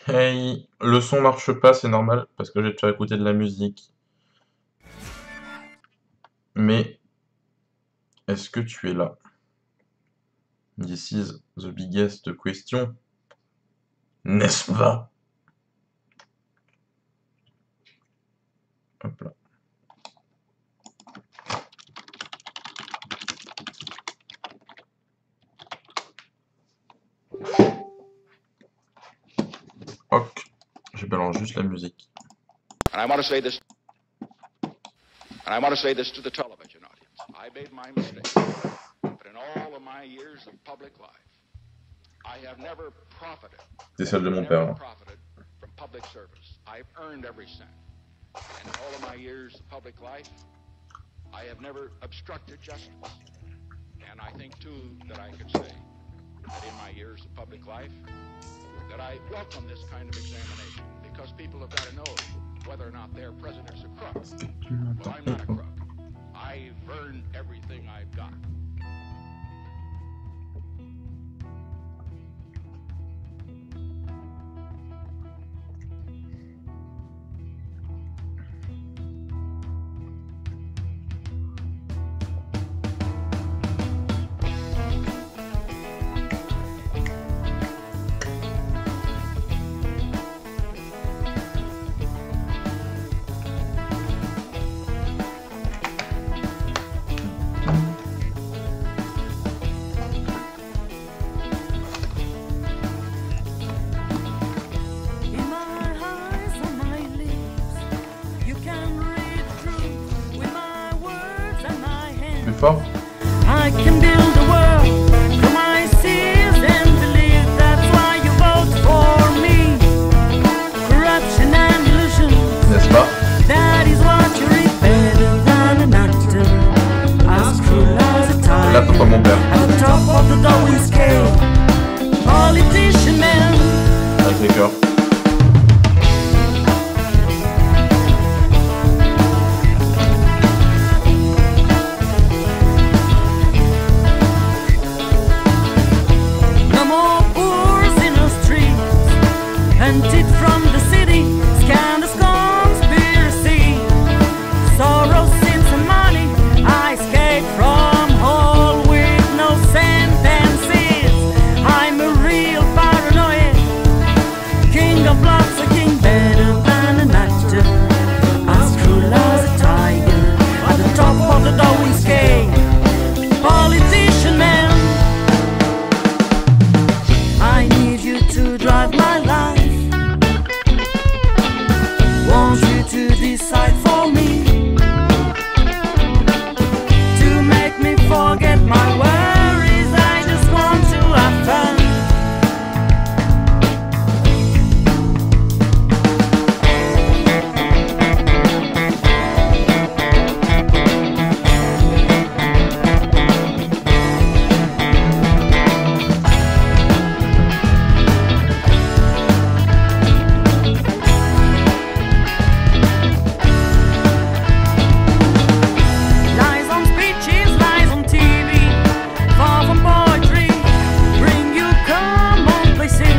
Hey, le son marche pas, c'est normal, parce que j'ai déjà écouté de la musique. Mais, est-ce que tu es là? This is the biggest question, n'est-ce pas? Hop là. Ok, je balance juste la musique. And I want to say this, and I want to say this to the television audience. I made my mistake, but in all of my years of public life, I have never profited. C'est celle de mon père, là. Profited from public service. I've earned every cent. And in all of my years of public life, I have never obstructed justice. And I think too that I could say that in my years of public life, that I welcome this kind of examination because people have got to know whether or not their president's a crook. Well, I'm not a crook. I've earned everything I've got. Plus fort? I can build a world from my seas and believe that's why you vote for me. Corruption and illusion, N'est-ce pas? that is what you read better than an actor. As cruel as a Là, tiger, t'entends mon père. at the top of the Darwin scale. Politician man, Avec les cœurs. no more poors in the streets, hunted from the city, scandalous conspiracy, sorrow, sins and money. I escape from hell with no sentences. I'm a real paranoid, king of bloods, a king better than an actor, as cruel as a tiger, at the top of the Darwin scale. Politician man, I need you to drive my life. Want you to decide for me, to make me forget my worries. I just want to have fun. Lies on speeches, lies on TV, far from poetry, bring you commonplaces,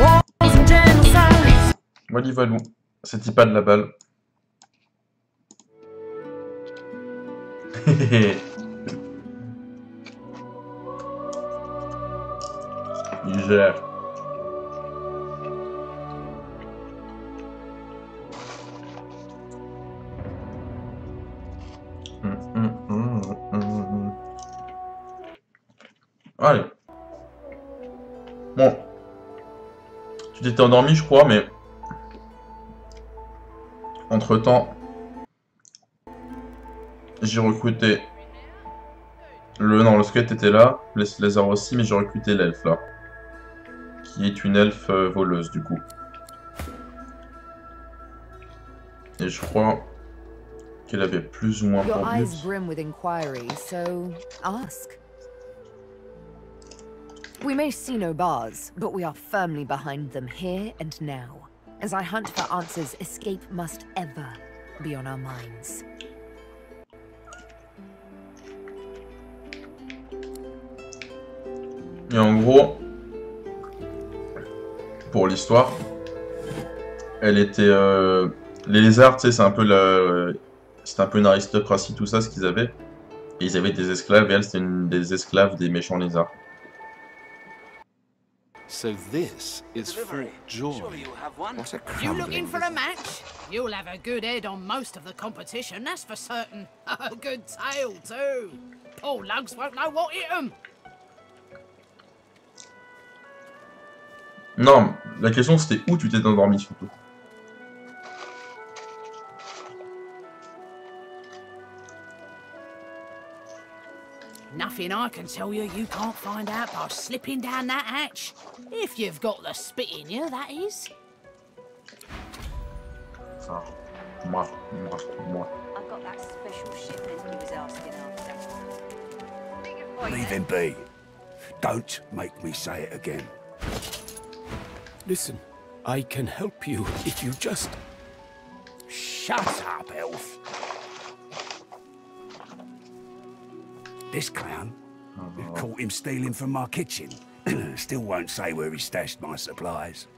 wars and genocides. Wally Valou. C'est pas de la balle. Il gère. Allez. Bon. Tu t'étais endormi, je crois, mais... Entre-temps... J'ai recruté... Non, le squelette était là, les lézards aussi, mais j'ai recruté l'elfe, là. Qui est une elfe voleuse, du coup. Et je crois qu'elle avait plus ou moins Your pour eyes but. brim with inquiry, so ask. We may see no bars, but we are firmly behind them here and now. As I hunt for answers, escape must ever be on our minds. Et en gros, pour l'histoire. Elle était... Les lézards, tu sais, c'est un peu c'était un peu une aristocratie, tout ça, ce qu'ils avaient. Et ils avaient des esclaves, et elle, c'était une des esclaves des méchants lézards. So this is Fort Joy. What a You crumbling looking for a business. match? You'll have a good head on most of the competition, that's for certain. A good tail, too. Poor lugs won't know what hit 'em. Non, la question c'était où tu t'es endormi surtout. Nothing I can tell you you can't find out by slipping down that hatch. If you've got the spit in you, that is. Ah, moi. I've got that special shipment he was asking after. Leave him be. Don't make me say it again. Listen, I can help you if you just... Shut up, elf. This clown, caught him stealing from my kitchen. Still won't say where he stashed my supplies.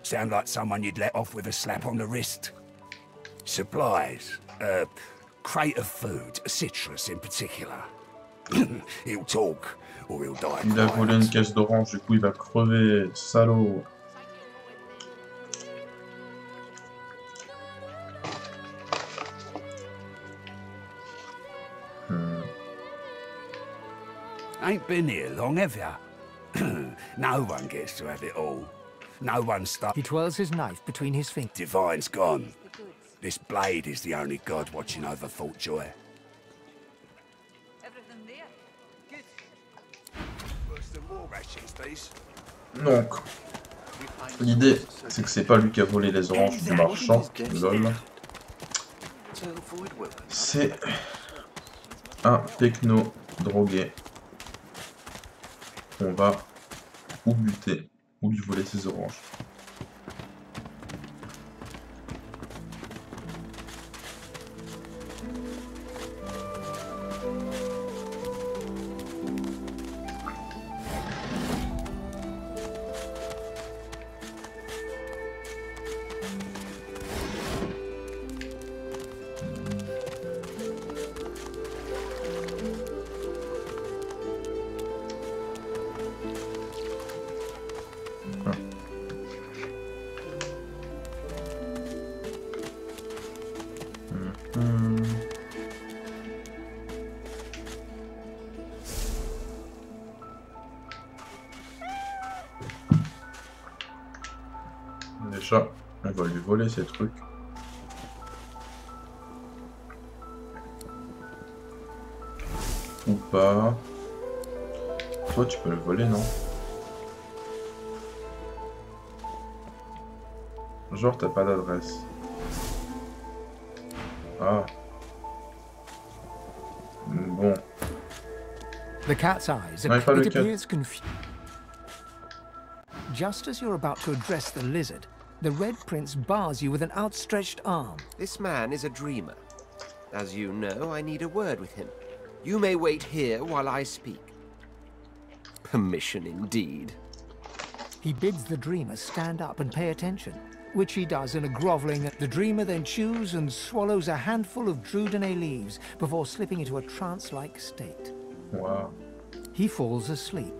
Sound like someone you'd let off with a slap on the wrist. Supplies, crate of food, citrus in particular. He'll talk, or he'll die. Il a volé une caisse d'orange, du coup il va crever, salaud. Ain't been here long, have ya? No one gets to have it all. No one stuck. He twirls his knife between his fingers. Divine's gone. This blade is the only god watching over Fort Joy. Everything there? Good. Worse than war rations, these. Donc, l'idée c'est que c'est pas lui qui a volé les oranges du marchand, lol. C'est un techno drogué. On va ou buter ou lui voler ses oranges. Déjà, on va lui voler ces trucs. Ou pas. Toi, tu peux le voler, non? Genre, t'as pas d'adresse. Ah. Bon. The cat's eyes. No, pas le It cat. appears confused. Just as you're about to address the lizard, the Red Prince bars you with an outstretched arm. This man is a dreamer. As you know, I need a word with him. You may wait here while I speak. Permission indeed. He bids the dreamer stand up and pay attention, which he does in a groveling. The dreamer then chews and swallows a handful of Drudenay leaves before slipping into a trance-like state. Wow. He falls asleep.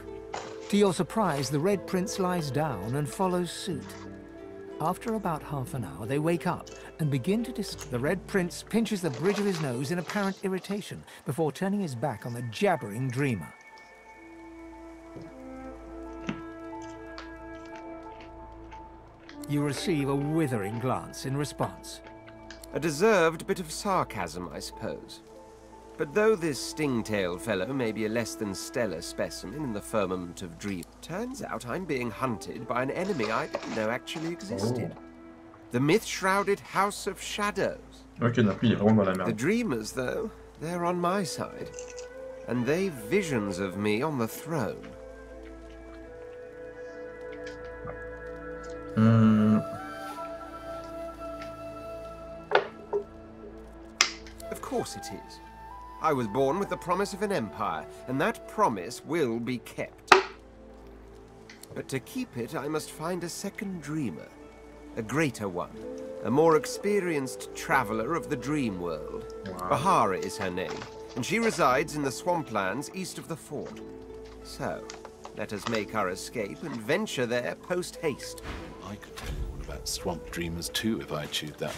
To your surprise, the Red Prince lies down and follows suit. After about half an hour, they wake up and begin to The Red Prince pinches the bridge of his nose in apparent irritation before turning his back on the jabbering dreamer. You receive a withering glance in response. A deserved bit of sarcasm, I suppose. But though this sting-tailed fellow may be a less than stellar specimen in the firmament of dream, turns out I'm being hunted by an enemy I didn't know actually existed. Oh. The myth-shrouded House of Shadows. Ok, donc lui, il est vraiment dans la The merde. dreamers, though, they're on my side. And they've visions of me on the throne. Of course it is. I was born with the promise of an empire, and that promise will be kept. But to keep it, I must find a second dreamer. A greater one. A more experienced traveler of the dream world. Wow. Bahara is her name, and she resides in the swamplands east of the fort. So, let us make our escape and venture there post-haste. I could tell you all about swamp dreamers too if I chewed that.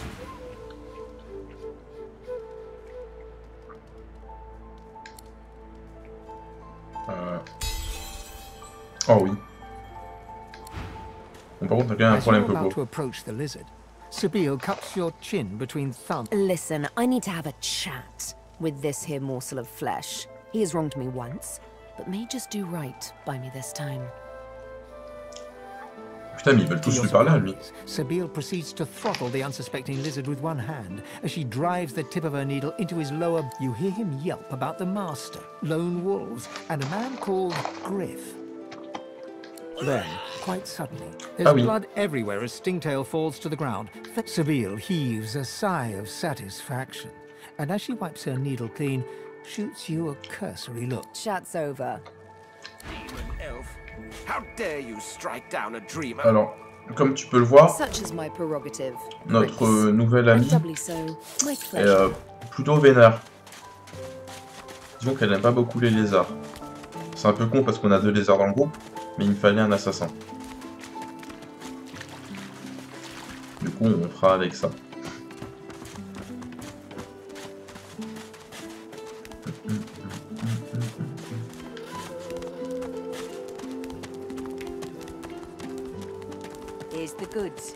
Oh oui. Bon, par contre, on a quand même un As you're problème, about to Coco. approach the lizard, Sabine cups your chin between thumbs. Listen, I need to have a chat with this here morsel of flesh. He has wronged me once, but may just do right by me this time. Putain, mais ils veulent tous lui parler à lui. Sabine proceeds to throttle the unsuspecting lizard with one hand as she drives the tip of her needle into his lower. You hear him yelp about the master, lone wolves, and a man called Griff. Then, quite suddenly, there's blood everywhere as Stingtail falls to the ground. Sabine heaves a sigh of satisfaction, and as she wipes her needle clean, shoots you a cursory look. Chat's over. Demon elf, how dare you strike down a dreamer? Alors, comme tu peux le voir, Such is my prerogative. notre nouvelle amie Doubly so, my est pleasure. plutôt vénère. Disons qu'elle n'aime pas beaucoup les lézards. C'est un peu con parce qu'on a 2 lézards dans le groupe, mais il me fallait un assassin. Du coup, on fera avec ça. Here's the goods.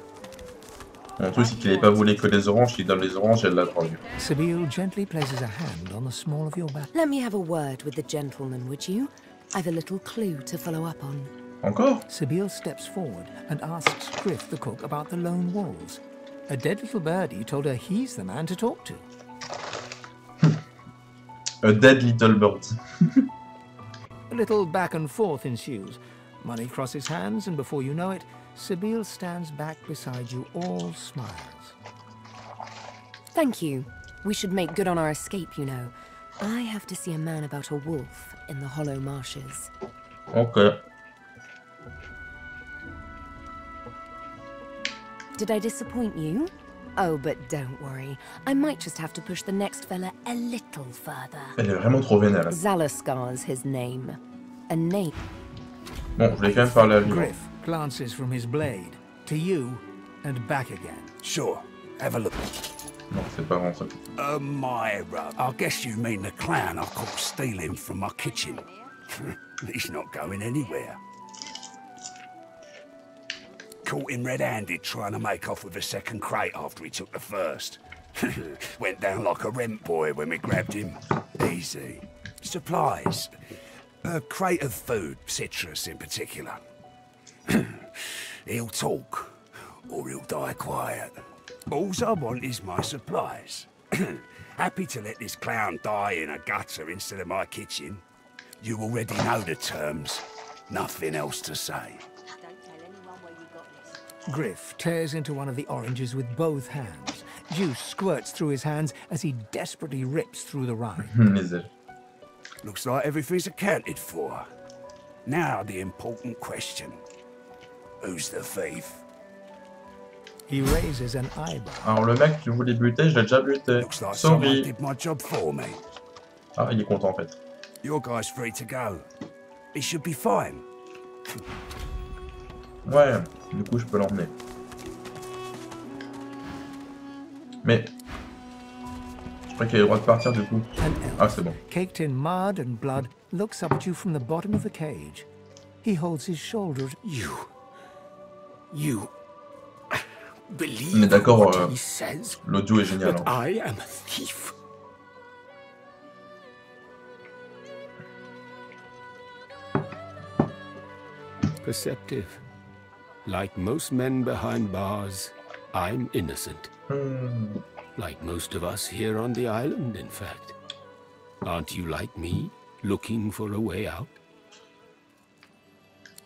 Mon truc, c'est qu'il n'avait pas volé que les oranges, il donne les oranges et elle la drogue. Sabine gently places a hand on the small of your back. Let me have a word with the gentleman, would you? I've a little clue to follow up on. Encore? Sabine steps forward and asks Griff the cook about the lone wolves. A dead little birdie told her he's the man to talk to. A dead little bird. A little back and forth ensues. Money crosses hands, and before you know it, Sabine stands back beside you, all smiles. Thank you. We should make good on our escape, you know. I have to see a man about a wolf in the hollow marshes. Ok. Did I disappoint you? Oh, but don't worry. I might just have to push the next fella a little further. Elle est vraiment trop vénère. Zalaskar's his name. A name. Bon, je voulais quand même parler à lui. Griff glances from his blade to you and back again. Sure, have a look. Non, c'est pas vraiment ça. Myra, I guess you mean the clown I caught stealing from my kitchen. He's not going anywhere. Caught him red-handed trying to make off with the second crate after he took the first. Went down like a rent boy when we grabbed him. Easy. Supplies. A crate of food, citrus in particular. He'll talk, or he'll die quiet. Alls I want is my supplies. Happy to let this clown die in a gutter instead of my kitchen. You already know the terms. Nothing else to say. Don't tell anyone where you got this. Griff tears into one of the oranges with both hands. Juice squirts through his hands as he desperately rips through the rind. Looks like everything's accounted for. Now the important question. Who's the thief? He raises an eyebrow. Alors le mec qui voulait buter, je l'ai déjà buté. Looks like someone Sorry. did my job for me. Ah, il est content en fait. Your guy's free to go. He should be fine. Ouais, du coup je peux l'emmener. Mais... Je crois qu'il a le droit de partir du coup. An elf, Ah, c'est bon. caked in mud and blood, looks up at you from the bottom of the cage. He holds his shoulders. You On est believe d'accord, what he says, l'audio est génial. but Hein. I am a thief. Perceptive. Like most men behind bars, I'm innocent. Like most of us here on the island, in fact. Aren't you like me, looking for a way out?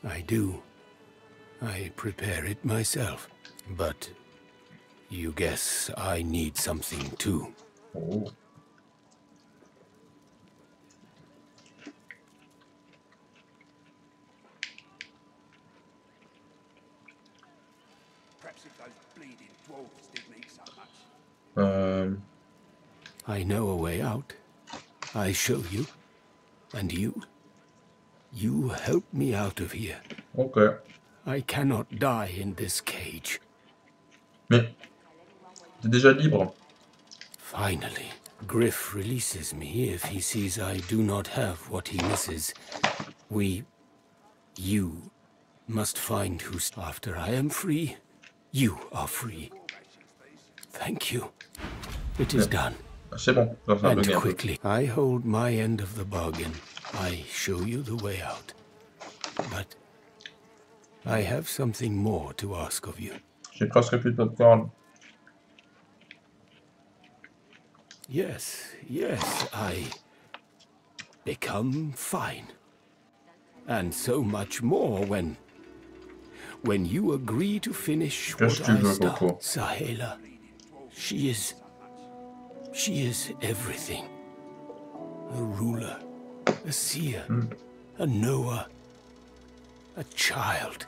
I do. I prepare it myself. But you guess I need something too. Oh. I know a way out. I show you. And you help me out of here. Ok. I cannot die in this cage. Mais t'es déjà libre. Finally, Griff releases me if he sees I do not have what he misses. You must find who's after I am free. You are free. Thank you. It is done. C'est bon. And quickly, I hold my end of the bargain. I show you the way out. But I have something more to ask of you. J'ai presque plus de popcorn. Yes, I become fine. And so much more when you agree to finish what I start. Sahela, she is everything. A ruler, a seer, a knower, a child.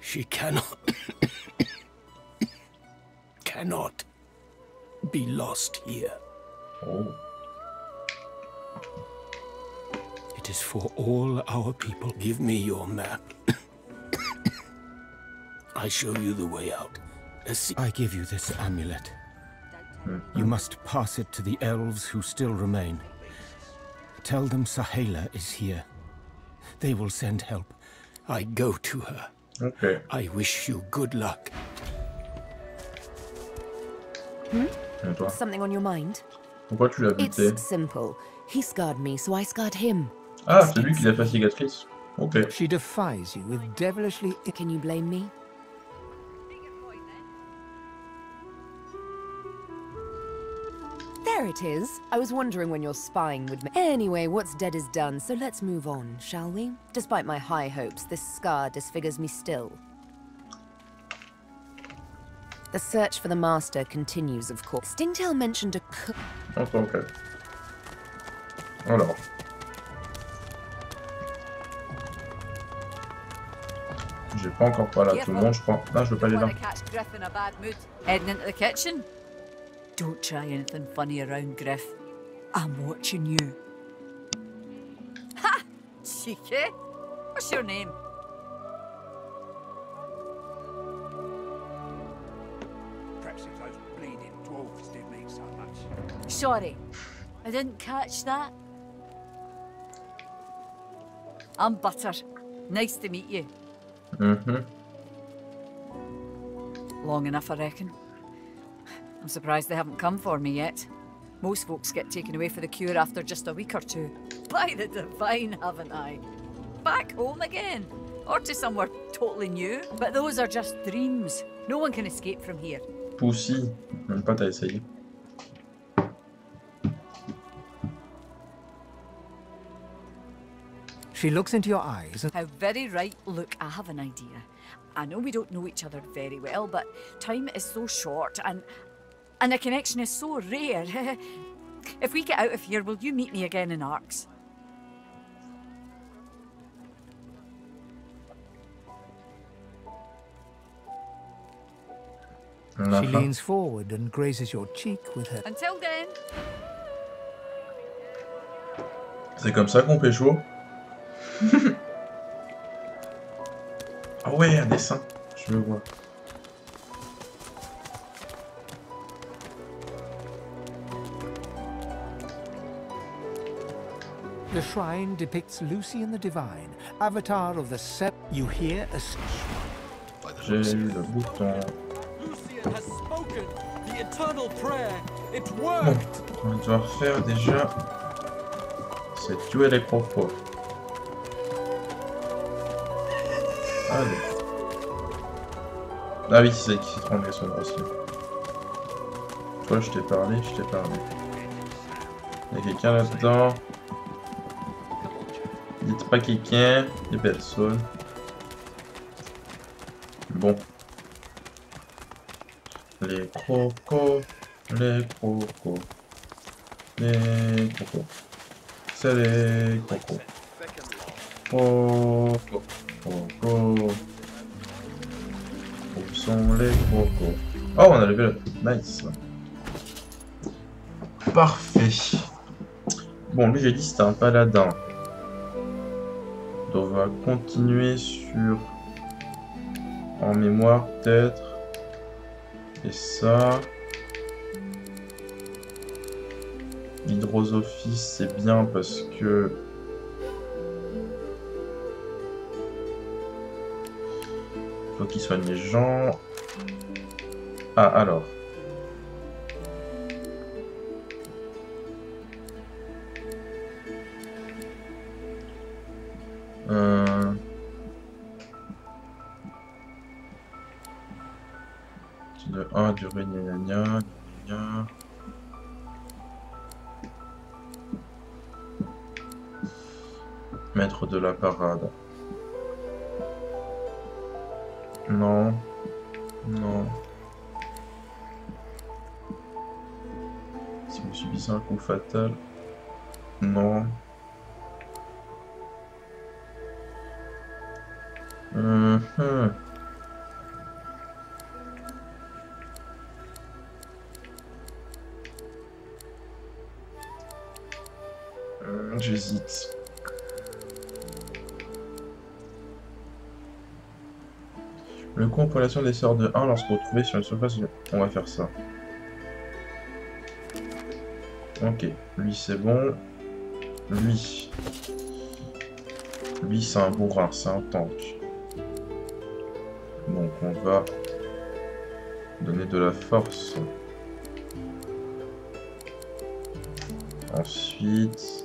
She cannot be lost here. Oh. It is for all our people. Give me your map. I show you the way out. I give you this amulet. You must pass it to the elves who still remain. Tell them Sahela is here. They will send help. I go to her. Okay. I wish you good luck. Something on your mind? Pourquoi tu l'as buté? It's simple. He scarred me, so I scarred him. Ah, c'est lui qui l'a fait cicatrice. Ok. She defies you with devilishly... Can you blame me? There it is. I was wondering when your spying would... Anyway, what's dead is done, so let's move on, shall we? Despite my high hopes, this scar disfigures me still. The search for the master continues, of course. Stingtail mentioned a... Ok. Alors. J'ai pas encore parlé à tout le monde, je crois. Ah, je veux pas aller là. Heading into the kitchen. Don't try anything funny around Griff. I'm watching you. Ha! Cheeky. What's your name? Perhaps if those bleeding dwarves didn't mean so much. Sorry, I didn't catch that. I'm Butter. Nice to meet you. Long enough, I reckon. I'm surprised they haven't come for me yet. Most folks get taken away for the cure after just a week or two. By the divine, haven't I? Back home again. Or to somewhere totally new. But those are just dreams. No one can escape from here. Pussy. Même pas t'as essayé. She looks into your eyes and... How very right. Look, I have an idea. I know we don't know each other very well, but time is so short and a connection is so rare. If we get out of here, will you meet me again in Arx? She leans forward and grazes your cheek with her... Until then. C'est comme ça qu'on pécho. Ah ouais, un dessin. Je le vois. The shrine depicts Lucy and the Divine, avatar of the You hear a... J'ai eu le bouton. Lucian has spoken. The eternal prayer. It Bon, worked. on va devoir faire déjà... C'est tuer les crocos. Allez. Ah oui, c'est qui s'est trompé sur le bracelet. Toi, je t'ai parlé. Il y a quelqu'un là-dedans. Dites pas quelqu'un, des personnes. Bon. Les crocos. C'est les crocos. Croco. sont les crocos? Oh, on a levé le... Nice. Parfait. Bon, lui, j'ai dit c'était un paladin. Donc, on va continuer sur... En mémoire, peut-être. Et ça... L'hydrosophie, c'est bien parce que... Faut qu'il soigne les gens. Ah, alors. De 1, durée, gna gna gna. Maître de la parade. Non. Non. Si vous subissez un coup fatal. Non. J'hésite. Le coût en population des sorts de 1 lorsque retrouvé sur une surface. On va faire ça. Ok, lui c'est bon. Lui. Lui c'est un bourrin, c'est un tank. Donc on va donner de la force. Ensuite...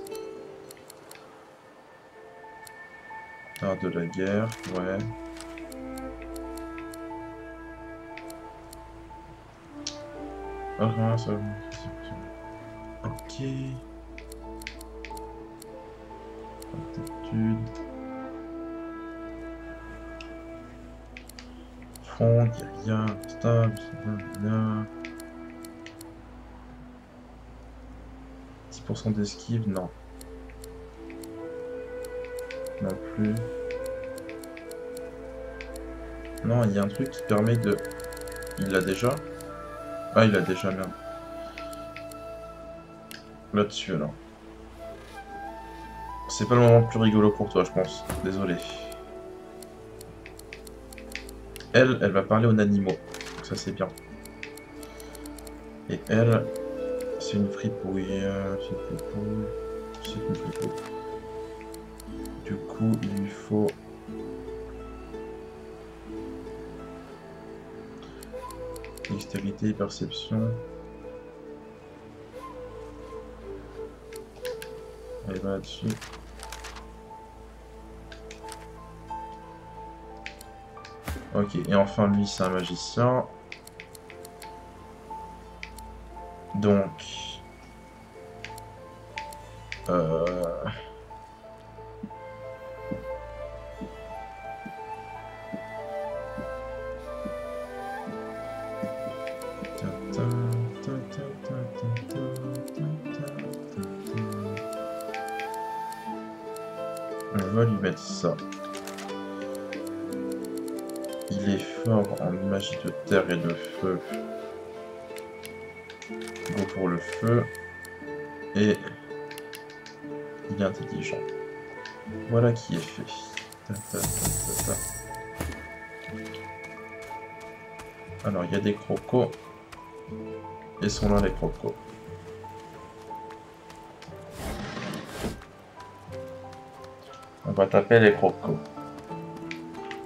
art de la guerre, ouais. Ah, ça... Ok. Aptitude. Front, guérilla, stable, bien. 10% d'esquive, non. Non plus. Non, il y a un truc qui permet de... Il l'a déjà? Ah, il l'a déjà, merde. Là-dessus, alors. C'est pas le moment le plus rigolo pour toi, je pense. Désolé. Elle va parler aux animaux. Donc ça, c'est bien. Et elle, c'est une fripouille. C'est une fripouille. C'est une fripouille. Du coup, il lui faut... Dextérité, perception. Elle va là-dessus. Ok, et enfin lui c'est un magicien. Donc... On va lui mettre ça. Il est fort en magie de terre et de feu. Go pour le feu. Et il est intelligent. Voilà qui est fait. Alors il y a des crocos. Et sont là les crocos. On va taper les crocos.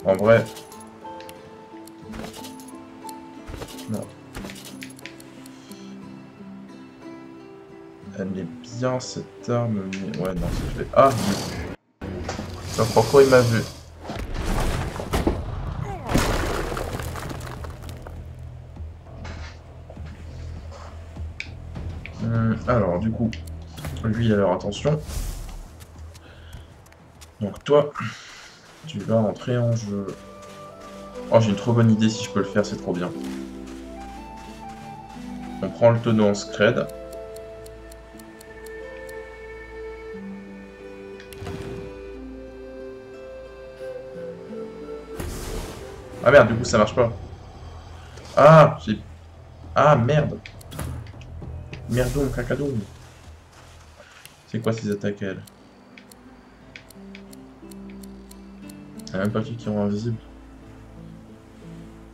En vrai... Non. Elle est bien cette arme, mais... Ouais, non, je vais... Ah, le croco, il m'a vu. Alors, du coup, lui, alors attention. Donc toi, tu vas entrer en jeu. Oh, j'ai une trop bonne idée si je peux le faire, c'est trop bien. On prend le tonneau en scred. Ah merde, du coup ça marche pas. Ah, j'ai... Ah, merde. Merdoum, cacadoum. C'est quoi ces attaques, elle? Il y a même pas qui rend invisible.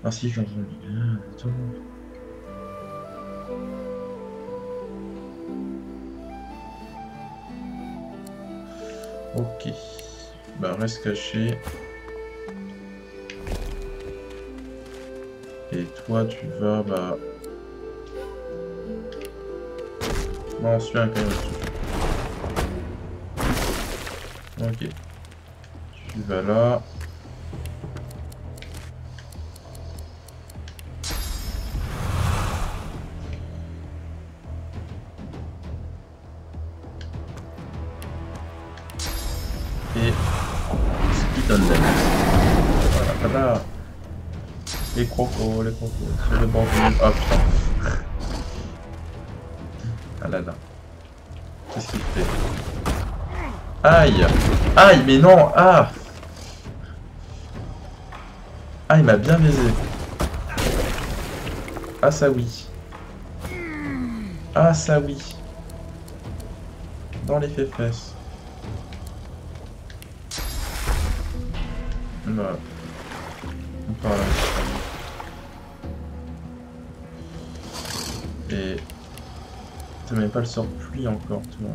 Ah si, je suis en train de... Attends. Ok. Bah, reste caché. Et toi, tu vas, bah... Non, suis un quand même dessus. Ok. Tu vas là. Et... Speed on them. Voilà, tada. Les crocos, sur le bord du mur. Oh putain. Ah là là. Qu'est-ce qu'il fait? Aïe! Aïe, mais non! Ah! Ah, il m'a bien baisé. Ah, ça oui. Ah, ça oui. Dans les fesses. Voilà. On part là. Et... T'as même pas le sort pluie encore, toi.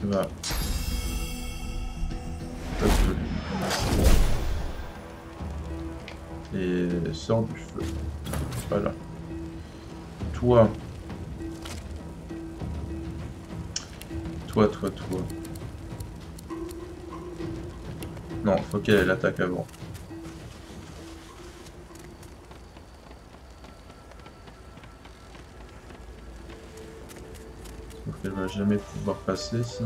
Va. Et sort du feu. Voilà. Toi. Toi. Non, faut qu'elle attaque avant. Sauf qu'elle va jamais pouvoir passer si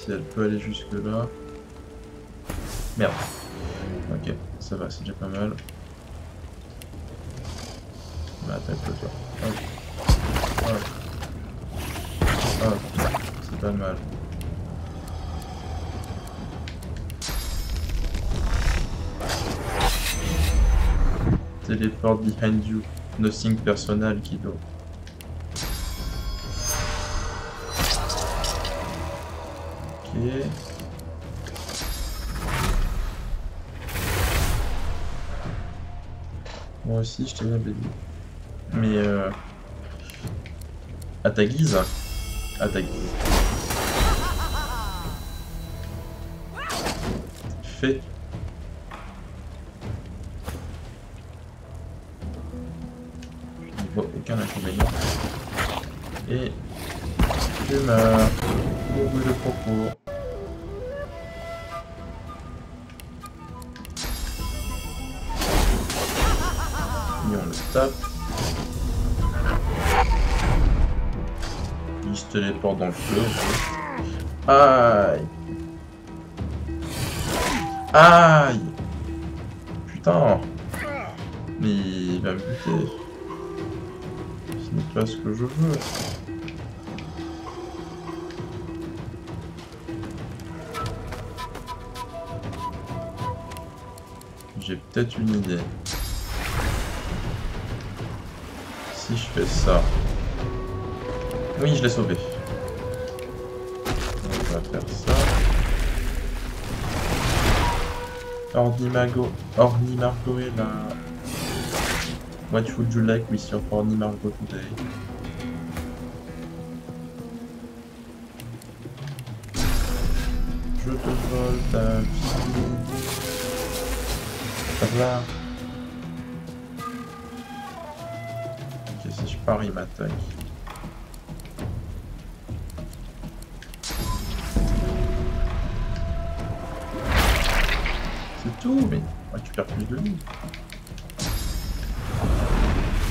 elle peut aller jusque là. Merde. Ok, ça va, c'est déjà pas mal. Bah, attaque-le toi. Hop, c'est pas mal. Teleport behind you. Nothing personal, Kido. Ok. Moi aussi, je t'ai bien baby. Mais à ta guise. À ta guise. Fais. Je ne vois aucun inconvénient. Et je meurs. Pour le propos. Et on le tape. Il se téléporte dans le feu. Aïe. Aïe. Putain. Mais il va me buter. Ce n'est pas ce que je veux. J'ai peut-être une idée. Si je fais ça... Oui, je l'ai sauvé. On va faire ça. Ornimargo est là. What would you like with your Ornimargo today? Je te vole ta vie. Là. Ok, si je pars, il m'attaque. C'est tout, mais on récupère plus de vie.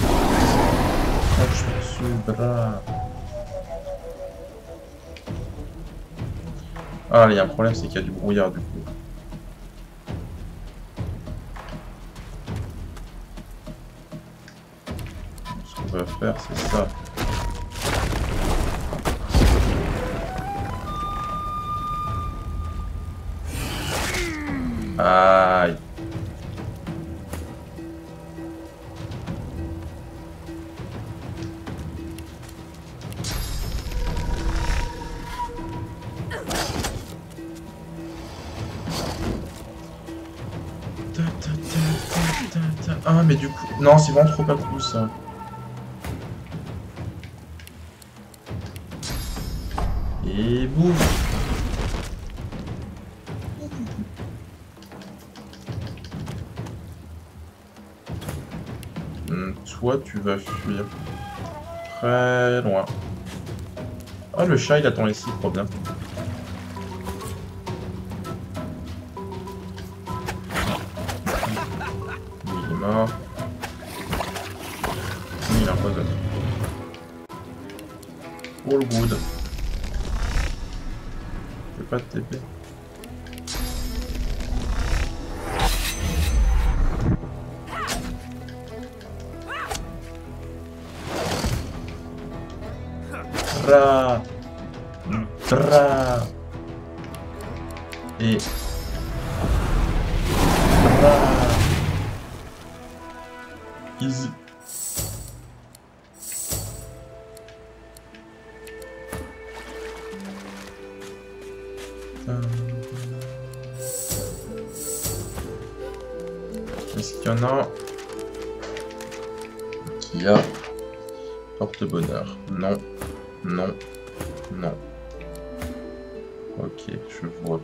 Oh, je suis dessus, bras. Ah, il y a un problème, c'est qu'il y a du brouillard du coup. Ce qu'on va faire, c'est ça. Aïe. Ah, mais du coup... Non, c'est vraiment trop pas cool, ça. Et boum. Toi, tu vas fuir très loin. Ah, le chat, il attend ici, trop bien. Il est mort. Il est empoisonné. All good. J'ai pas de TP. Tra. Tra. Et... Tra. Easy. Est-ce qu'il y en a qui a porte-bonheur? Non, non, non. Ok, je vois.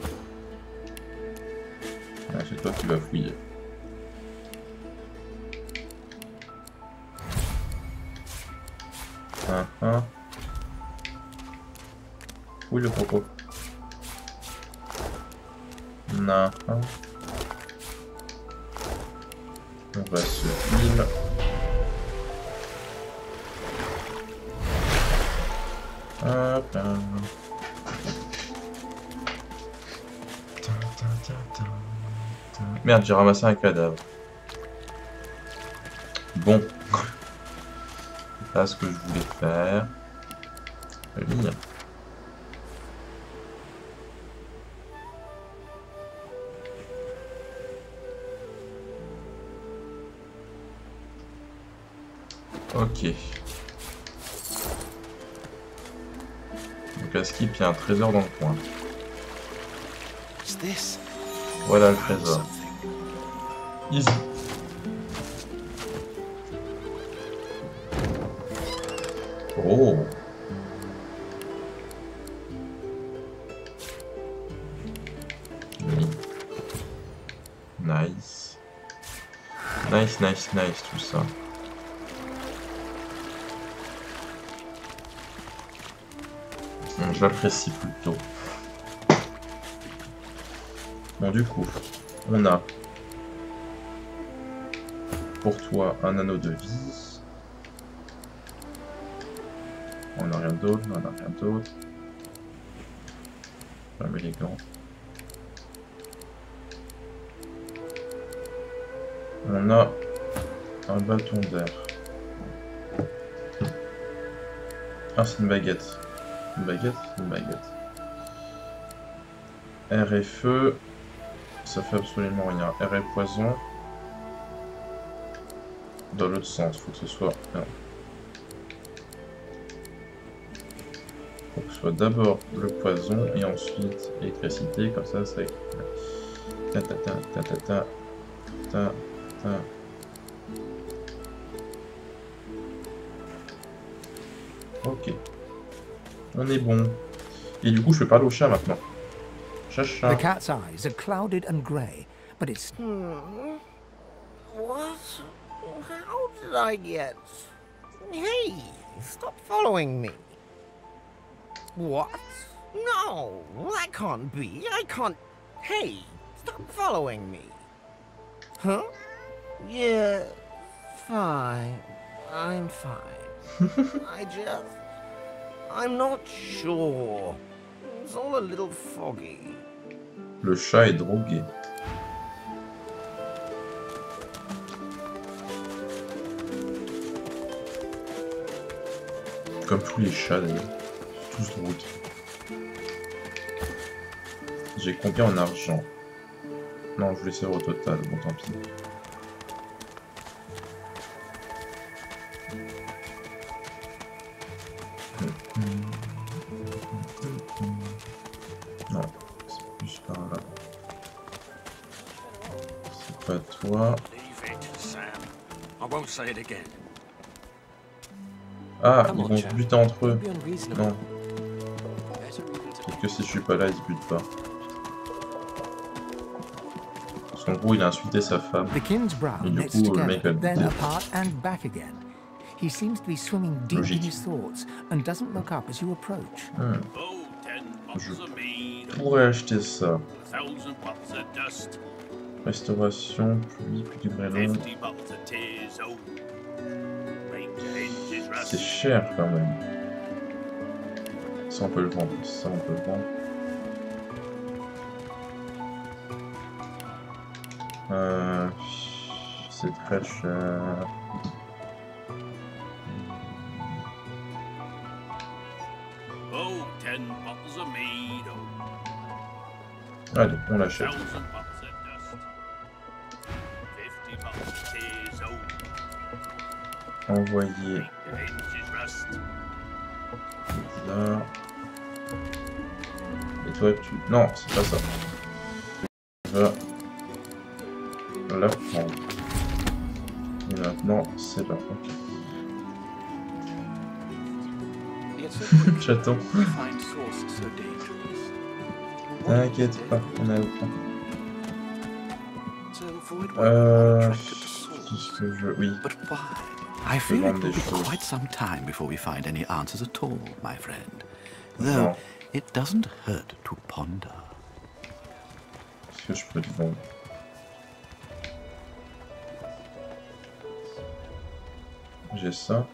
Ah, c'est toi qui vas fouiller. Fouille le propos. Non. On va se heal. Hop là. Merde, j'ai ramassé un cadavre. Bon. C'est pas ce que je voulais faire. Lire. Ok. Donc à skip, il y a un trésor dans le coin. Voilà le trésor. Easy. Oh. Oui. Nice. Nice, nice, nice, tout ça. J'apprécie plutôt. Bon, du coup, on a pour toi un anneau de vie. On n'a rien d'autre, on n'a rien d'autre. Je mets les gants. On a un bâton d'air. Ah, c'est une baguette. Une baguette, une baguette. Air et feu, ça fait absolument rien. Air et poison. Dans l'autre sens, faut que ce soit. Non. Faut que ce soit d'abord le poison et ensuite l'électricité, comme ça c'est. Ta ta ta ta ta ta ta ta. Ok. On est bon. Et du coup, je peux parler au chat maintenant. Chat. The cat's eyes are clouded and grey, but it's... What? How did I get... Hey, stop following me. What? No, that can't be. I can't... Hey, stop following me. Huh? Yeah, fine. I'm fine. I'm not sure. It's all a little foggy. Le chat est drogué. Comme tous les chats d'ailleurs. Tous drogués. J'ai combien en argent? Non, je voulais savoir au total. Bon, tant pis. Non, c'est plus par là. C'est pas toi. Ah, ils vont se buter entre eux. Non. Peut-être que si je suis pas là, ils se butent pas. Parce qu'en gros, il a insulté sa femme. The kin's brow Et du knits coup, le mec a together, then buté. apart and back again. He seems to be swimming deep in Logique. his thoughts and doesn't look up as you approach. Je pourrais acheter ça. Restauration, pluie, plus du grêlon. C'est cher quand même. Ça on peut le vendre, ça on peut le vendre. C'est très cher. Allez, on l'achète. Envoyer. Là. Et toi tu... Non, c'est pas ça. Tu vas là prendre. Et maintenant, c'est là. Ok. J'attends. T'inquiète pas, on a le temps. Qu'est-ce que je... Oui. I feel it will be quite some time before we find any answers at all, my friend. Though, it doesn't hurt to ponder. Est-ce que je peux te vendre? J'ai ça.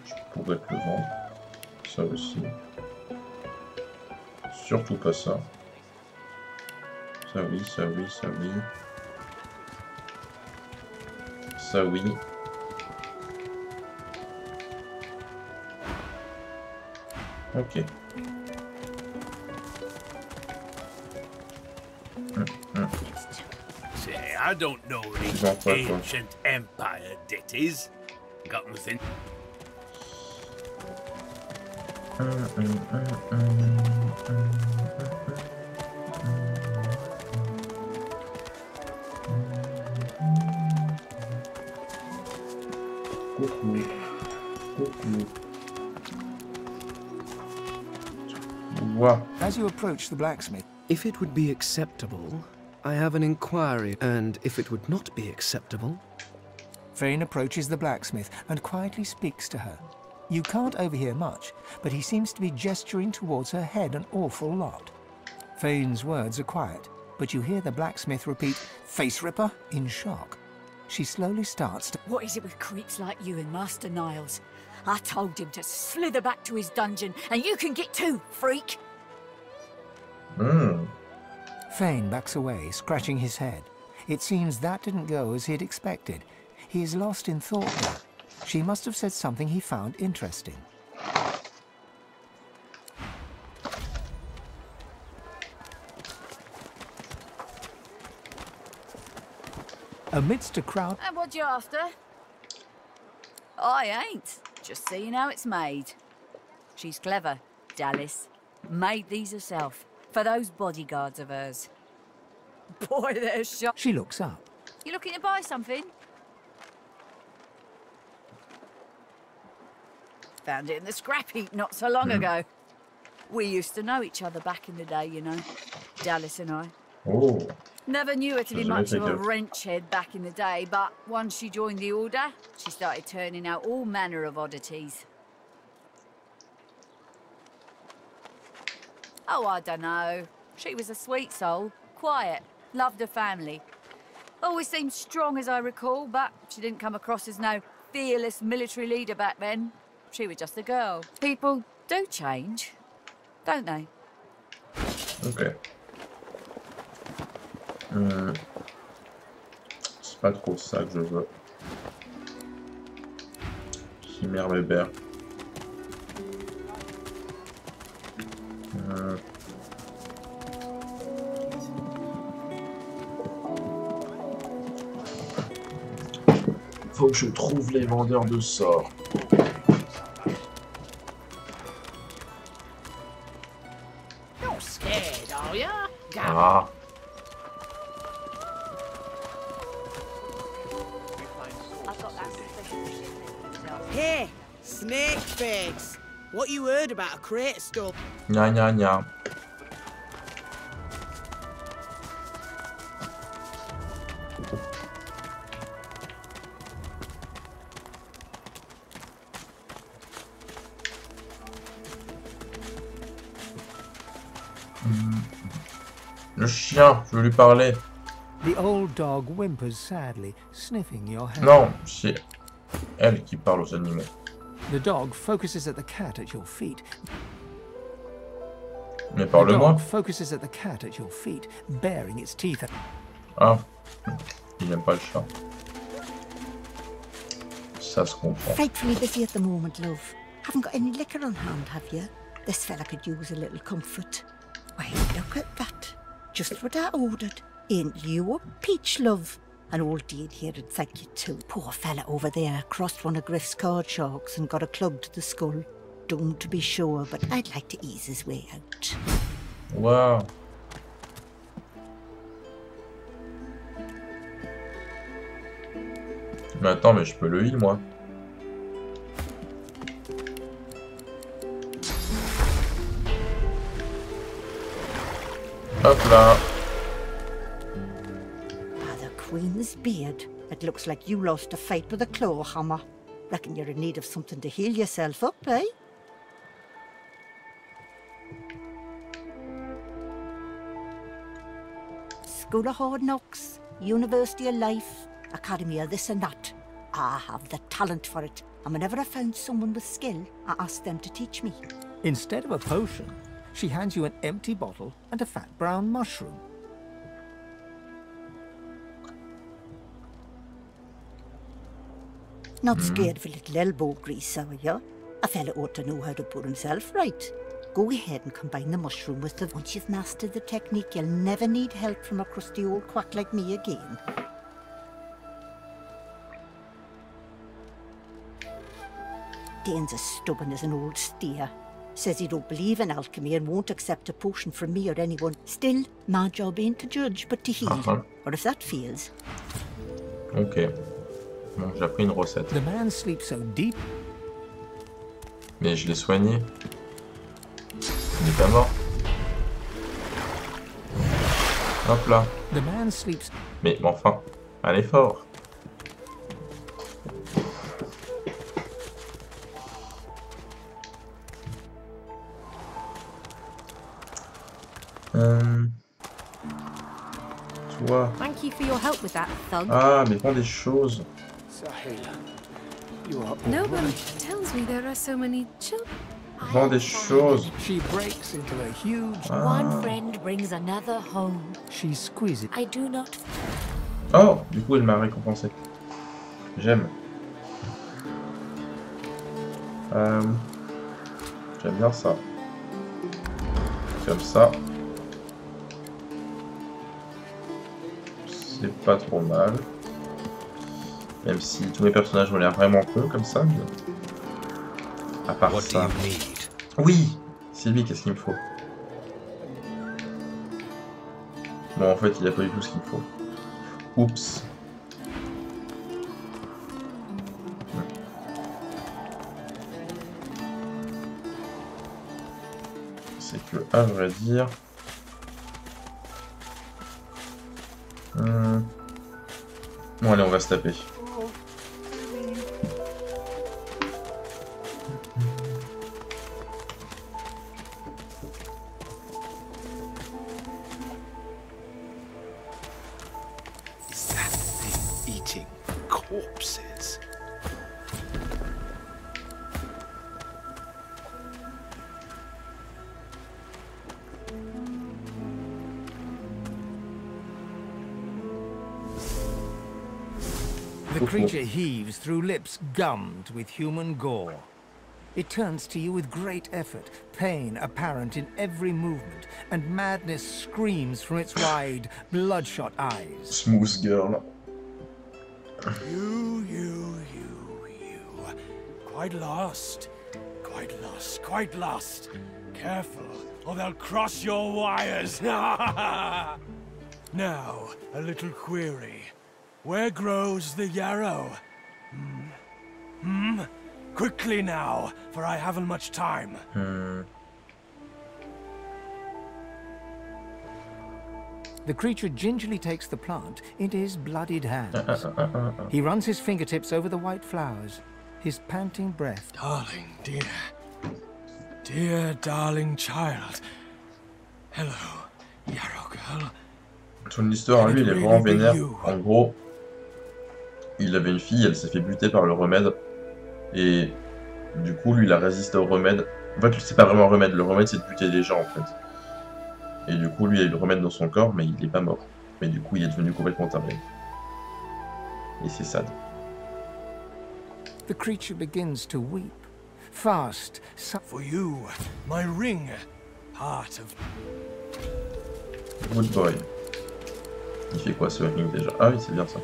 Je pourrais te le vendre. Ça aussi. Surtout pas ça. Ça oui, ça oui, ça oui. Ça oui. Ok. Say, I don't know these ancient empire ditties. Got nothing. Coucou. Coucou. Wow. As you approach the blacksmith, If it would be acceptable, I have an inquiry, and if it would not be acceptable... Fane approaches the blacksmith and quietly speaks to her. You can't overhear much, but he seems to be gesturing towards her head an awful lot. Fane's words are quiet, but you hear the blacksmith repeat, "Face Ripper," in shock. She slowly starts to... What is it with creeps like you and Master Niles? I told him to slither back to his dungeon, and you can get too, freak! Fane backs away, scratching his head. It seems that didn't go as he'd expected. He is lost in thought there. She must have said something he found interesting. Amidst a crowd... And what you after? I ain't. Just seeing how it's made. She's clever, Dallas. Made these herself. For those bodyguards of hers. Boy, they're sharp. She looks up. You looking to buy something? Found it in the scrap heap not so long ago. We used to know each other back in the day, you know. Dallas and I. Oh. Never knew her to be much of a wrench head back in the day, but once she joined the Order, she started turning out all manner of oddities. Oh, I don't know. She was a sweet soul, quiet, loved her family. Always seemed strong as I recall, but she didn't come across as no fearless military leader back then. She was just a girl. People do change, don't they? Ok. C'est pas trop ça que je veux. Chimère bébert. Faut que je trouve les vendeurs de sorts. You're scared, are ya? Ah. Hey, snake face. What you heard about a crate stuff? Gna gna gna. Le chien, je veux lui parler. The old dog whimpers sadly, sniffing your hand. Non, c'est elle qui parle aux animaux. The dog focuses at the cat at your feet. Mais The parle-moi. dog focuses at the cat at your feet, baring its teeth. Ah, il n'aime pas le chat. Ça se comprend. Frightfully busy at the moment, love. Haven't got any liquor on hand, have you? This fella could use a little comfort. Why, look at that. Just what I ordered. Ain't you a peach, love? And old Dean here would thank you too. Poor fella over there crossed one of Griff's card sharks and got a club to the skull. Don't be sure, but I'd like to ease his way out. Waouh. Mais attends, mais je peux le heal, moi. Hop là. The Queen's beard. It looks like you lost a fight with a claw hammer. Reckon you're in need of something to heal yourself up, eh? School of Hard Knocks, University of Life, Academy of this and that. I have the talent for it, and whenever I found someone with skill, I asked them to teach me. Instead of a potion, she hands you an empty bottle and a fat brown mushroom. Not scared of a little elbow grease, are you? A fella ought to know how to put himself right. Go ahead and combine the mushroom with the... Once you've mastered the technique, you'll never need help from a crusty old quack like me again. Dane's as stubborn as an old steer. Says he don't believe in alchemy and won't accept a potion from me or anyone. Still, my job ain't to judge, but to heal. Or if that fails... Ok. Bon, j'ai appris une recette. The man sleeps so deep. Mais je l'ai soigné. Il n'est pas mort. Hop là. The man sleeps. Mais enfin, un effort. Toi. Thank you for your help with that, thug. Ah, mais prends des choses. No one tells me there are so many children. Prends des choses. She breaks into a huge... One friend brings another home. She squeezes. I do not... Oh, du coup, elle m'a récompensé. J'aime. J'aime bien ça. Comme ça. C'est pas trop mal. Même si tous mes personnages ont l'air vraiment cons comme ça. Mais... À part ça. Oui, c'est lui, qu'est-ce qu'il me faut? Bon, en fait, il a pas du tout ce qu'il me faut. Oups. C'est que, à vrai dire... Bon, allez, on va se taper. Is that thing eating corpses? The creature heaves through lips gummed with human gore. It turns to you with great effort, pain apparent in every movement, and madness screams from its wide, bloodshot eyes. Smooth girl. You. Quite lost. Quite lost. Careful, or they'll cross your wires. Now, a little query. Where grows the yarrow? Quickly now, for I haven't much time. The creature gingerly takes the plant into his bloodied hands. He runs his fingertips over the white flowers, his panting breath. Darling, dear. Dear, darling child. Hello, Yarrow girl. Son histoire, lui, il est vraiment vénère. En gros, il avait une fille, elle s'est fait buter par le remède. Et du coup, lui, il a résisté au remède. En fait, c'est pas vraiment un remède. Le remède, c'est de buter les gens, en fait. Et du coup, lui, il a eu le remède dans son corps, mais il est pas mort. Mais du coup, il est devenu complètement taré. Et c'est sad. The creature begins to weep. Fast. For you, my ring, heart of... Good boy. Il fait quoi ce ring déjà? Ah oui, c'est bien ça.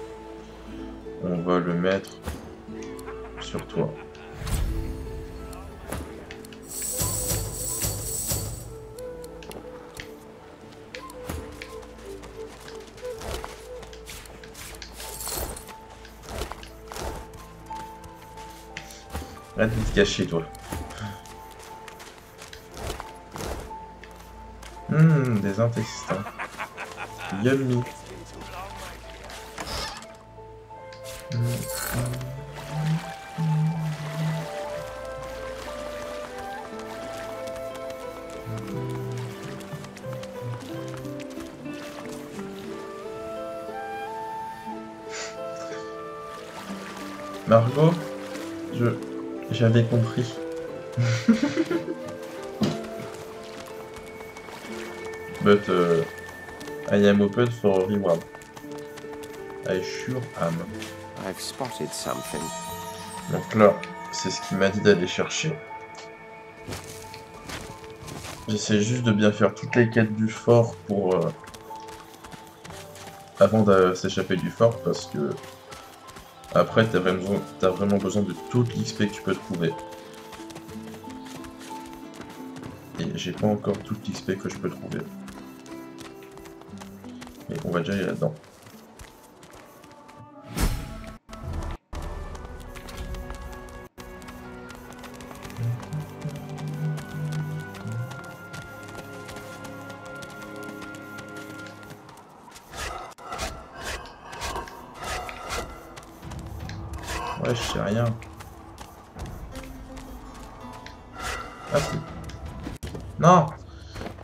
On va le mettre sur toi. Arrête de te cacher, toi. Des intestins. Yummy. Margot, j'avais compris. But I am open for a reward. I sure am. I've spotted something. Donc là, c'est ce qu'il m'a dit d'aller chercher. J'essaie juste de bien faire toutes les quêtes du fort pour avant de s'échapper du fort, parce que après t'as vraiment besoin de toute l'XP que tu peux trouver. Et j'ai pas encore toute l'XP que je peux trouver. Mais on va déjà aller là-dedans. Ouais, je sais rien. Ah si. Non!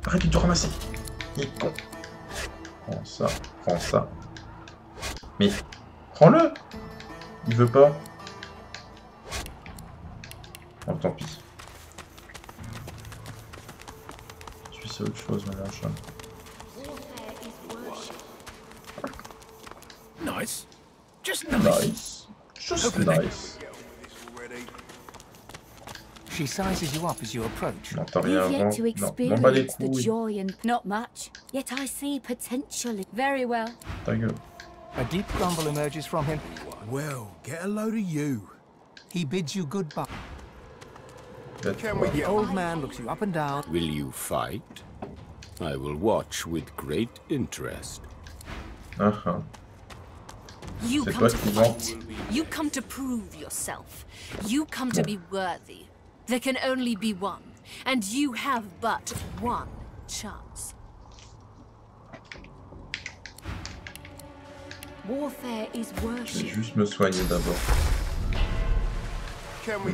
Arrête de te ramasser! Il est con. Prends ça, prends ça. Mais prends-le! Il veut pas. Oh, tant pis. Je suis sur autre chose maintenant, chat. Nice. Just nice. Just nice. She sizes you up as you approach. Non, t'as rien You've avant. yet to Non, experience the joy and not much. Yet I see potential. Very well. Ta gueule. A deep grumble emerges from him. Well, get a load of you. He bids you goodbye. Can The old man looks you up and down. Will you fight? I will watch with great interest. You come to fight. You come to prove yourself. You come to be worthy. There can only be one, and you have but one chance. Warfare is Je worship. vais juste me soigner d'abord.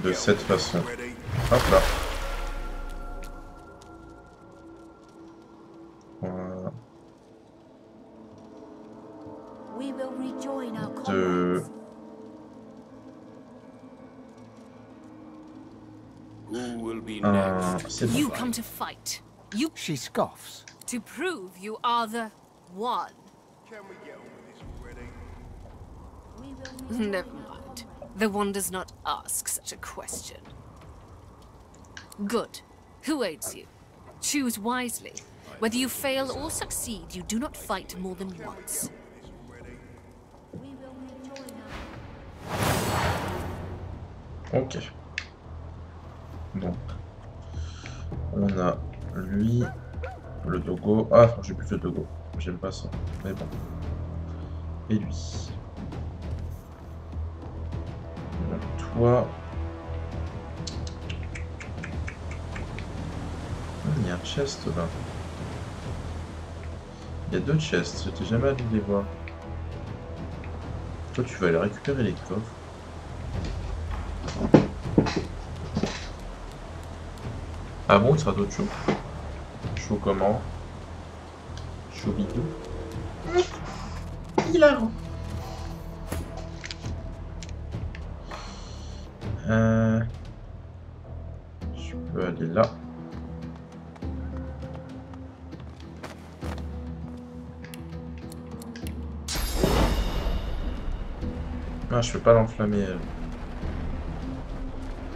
De cette façon. Hop là. Voilà. We will rejoin our De... Who will be c'est bon. You come to fight. You. She scoffs. To prove you are the one. Never mind. The one does not ask such a question. Good. Who aids you? Choose wisely. Whether you fail or succeed, you do not fight more than once. Ok. Donc, on a lui, le dogo. Ah, j'ai plus le dogo. J'aime pas ça. Mais bon. Et lui. Donc, toi, Il y a un chest là. Il y a 2 chests, j'étais jamais allé les voir. Toi tu vas aller récupérer les coffres. Ah bon, il sera d'autres choses. Chaud comment? Chaud bidou. Hilarant. Je peux aller là. Ah, je peux pas l'enflammer.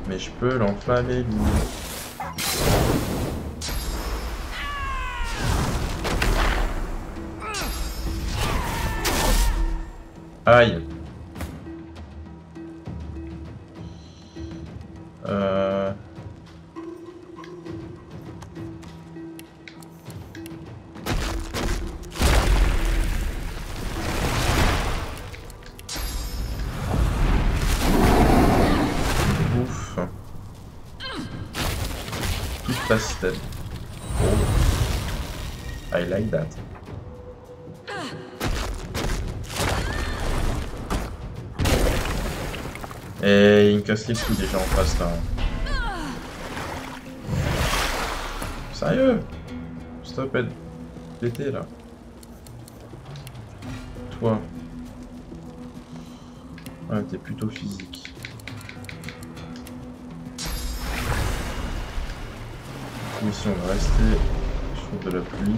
Mais je peux l'enflammer lui. Aïe. Ouf. Toute pastel. Oh. I like that. Et il me casse les couilles déjà en face là. Sérieux? Stop it. Pété là. Toi. Ouais, t'es plutôt physique. Ici on va rester sur de la pluie.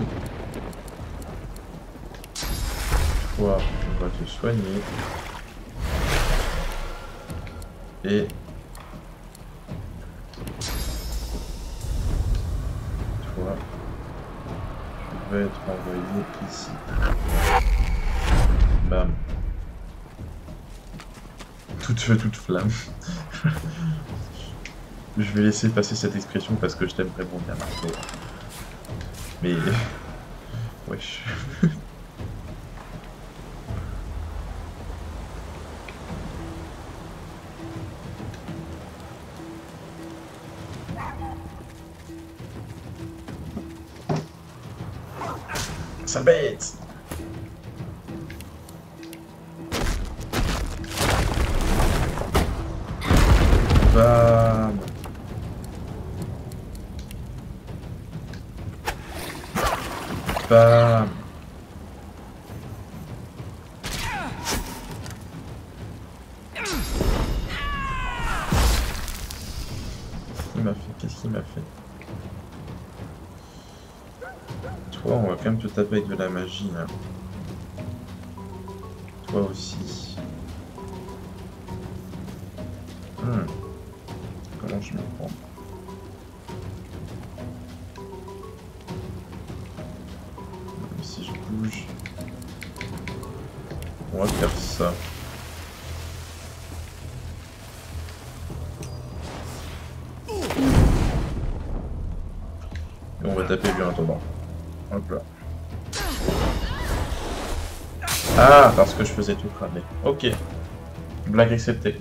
Toi, on va te soigner. Et toi, tu vas être envoyé ici. Bam. Toute feu, toute flamme. Je vais laisser passer cette expression parce que je t'aime vraiment bien, Marco. Mais... wesh. Ça bête. Bam. Bam. Qu'est-ce qu'il m'a fait? Toi, on va quand même te taper avec de la magie, là. Toi aussi. Comment je me prends? Si je bouge... On va faire ça. Et on va taper lui en attendant. Hop là. Ah, parce que je faisais tout cramer. Ok. Blague acceptée.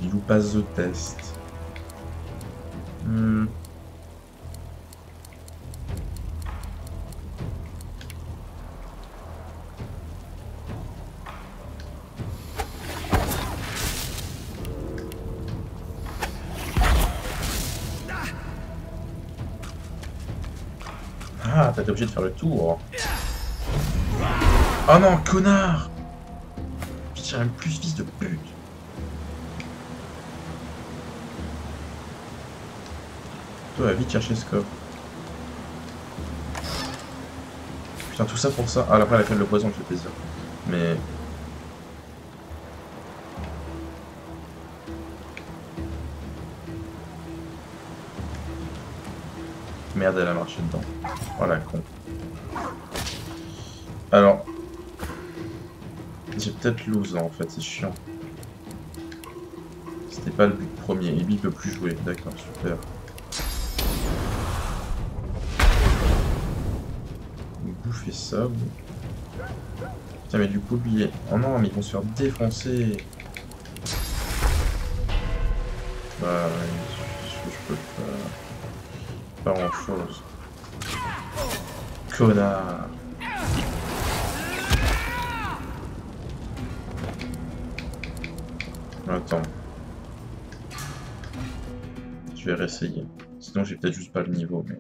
You pass the test. Ah, t'es obligé de faire le tour. Oh non, connard! Je dirais même plus fils de pute. Toi, va vite chercher ce coffre. Putain, tout ça pour ça. Ah, après, la crème de poison me fait plaisir. Mais... merde, elle a marché dedans. Oh la con. Alors... j'ai peut-être lose en fait, c'est chiant. C'était pas le but premier. Et lui, il peut plus jouer. D'accord, super. Bouffer ça. Putain, mais du coup, lui... oh non, mais ils vont se faire défoncer. Bah, je peux pas grand chose. Connard. Attends. Je vais réessayer. Sinon j'ai peut-être juste pas le niveau, mais...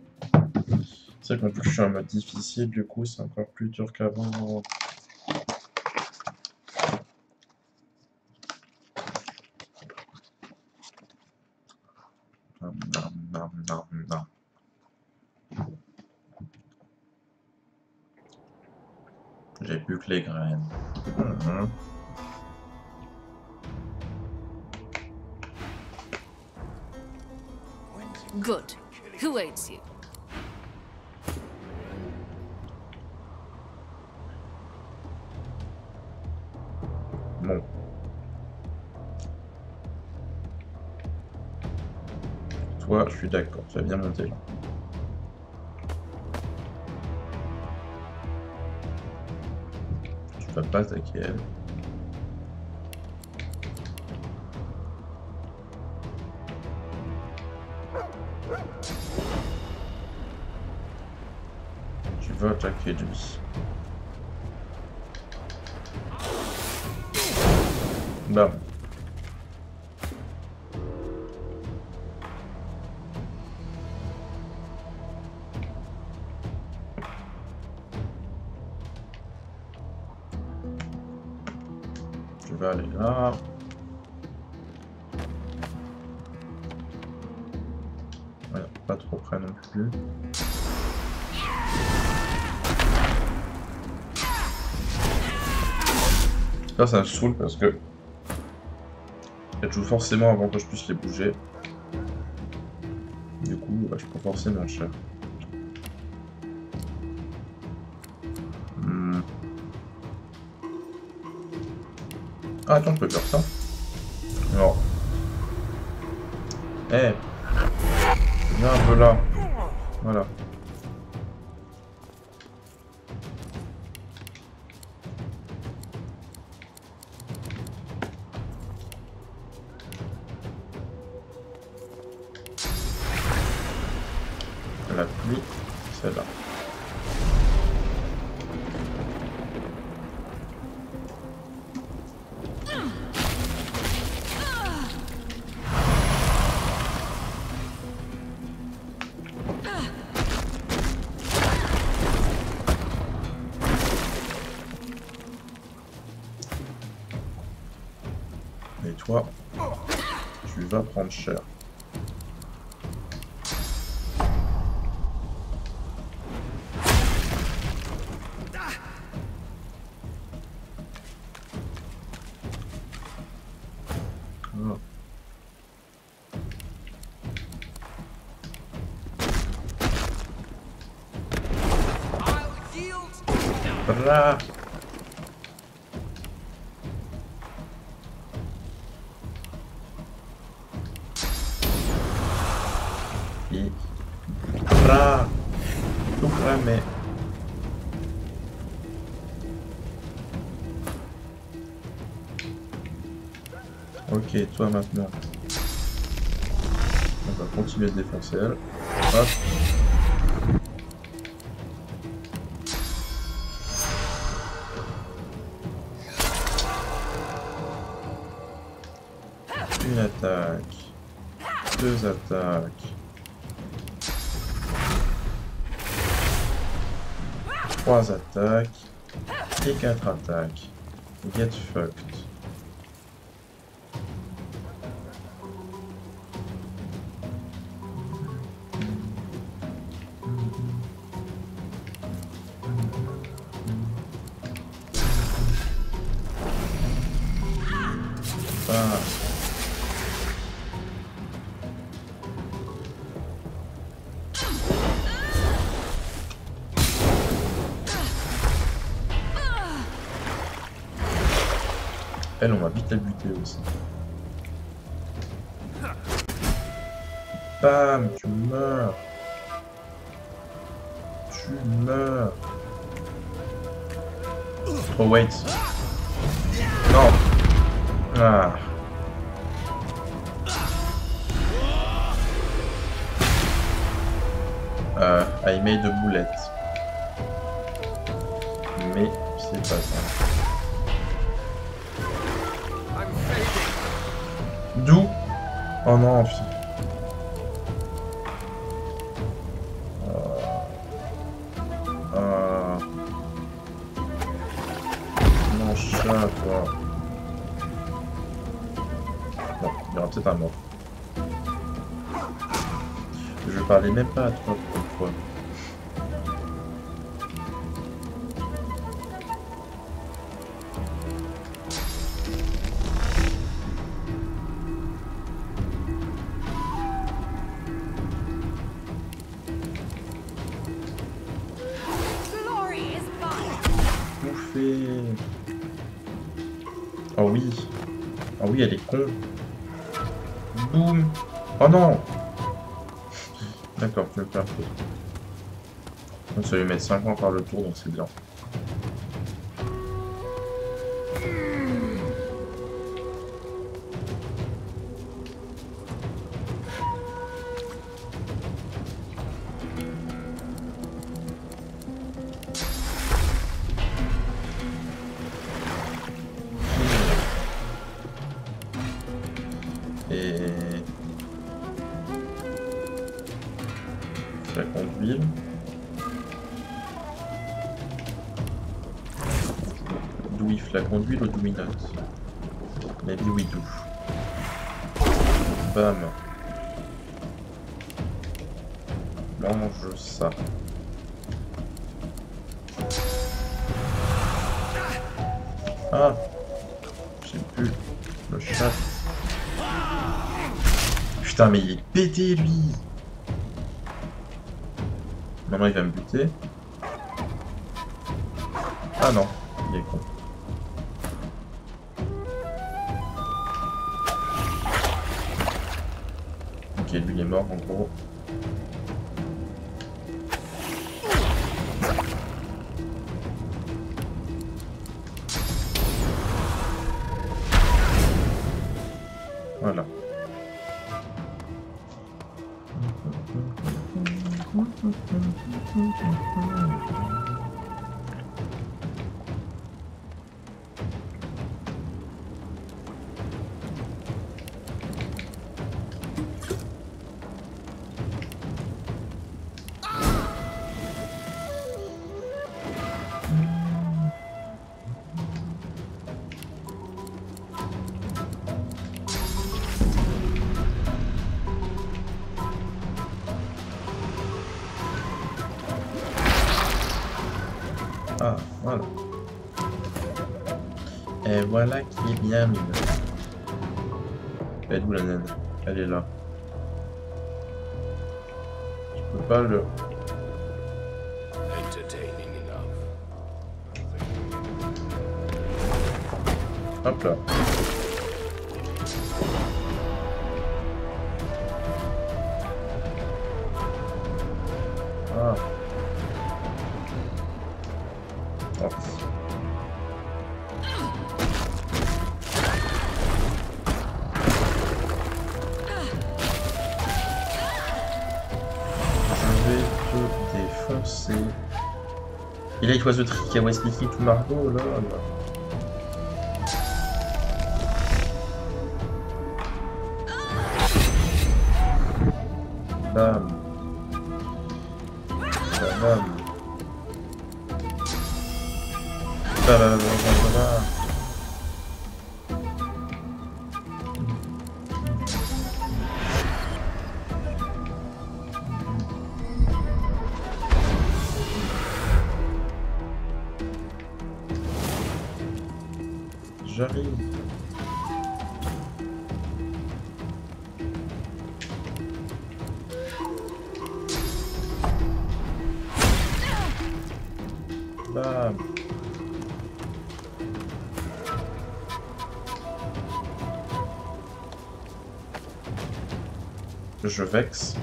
C'est vrai qu'en plus je suis en mode difficile, du coup c'est encore plus dur qu'avant. Non. J'ai plus que les graines. Good. Who aids you? Bon. Toi, je suis d'accord, tu vas bien monter là. Tu vas pas attaquer elle. Tu vas attaquer lui. Bam. Tu vas aller là. Voilà, pas trop près non plus. Là, ça me saoule parce que elle joue forcément avant que je puisse les bouger. Du coup, bah, je prends forcément cher. Ah, attends, je peux faire ça? Non. Eh hey. Viens un peu là. Voilà. La pluie, c'est là. Et toi, tu vas prendre cher. Bra. Et bra. Tout cramé. Ok, toi maintenant. On va continuer de défoncer elle. Hop. Une attaque, deux attaques, trois attaques et quatre attaques. Get fucked. Ah. Elle, on va vite la buter aussi. Bam, tu meurs. Tu meurs. Oh, wait. Non. Ah. I made a bullet. Mais c'est pas ça. D'où? Oh non, fille. Non, chat, toi. Bon, il y aura peut-être un mort. Je parlais même pas à toi pour une fois. Oh oui. Oh oui, elle est con. Boum. Oh non. D'accord, tu me fais un peu. Donc ça va lui mettre 5 ans par le tour, donc c'est bien. Flacon d'huile. Douille, flacon d'huile ou douinote? Maybe we do. Bam. Mange ça. Ah, j'ai plus le chat. Putain, mais il est pété lui. Maintenant il va me buter. Ah non, il est con. Ok, lui il est mort en gros. Voilà. Ah, voilà. Et voilà qui est bien mine. Elle est où la naine? Elle est là. Je peux pas le... Hop là. Ah. Oh. Je vais te défoncer. Et là, il faut the trick, I was speaking to Margot, là. Bam. Bam. J'arrive. Bam. Je vexe.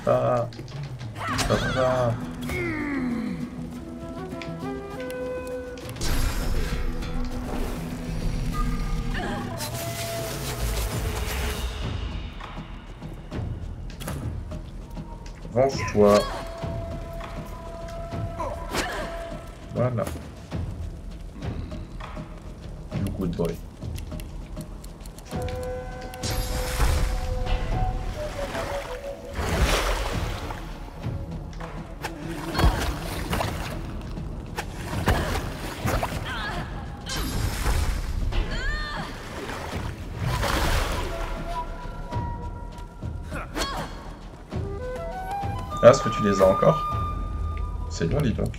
Ah. Ah. Venge-toi. Voilà. You good boy. Ah, est-ce que tu les as encore? C'est bon, dis donc.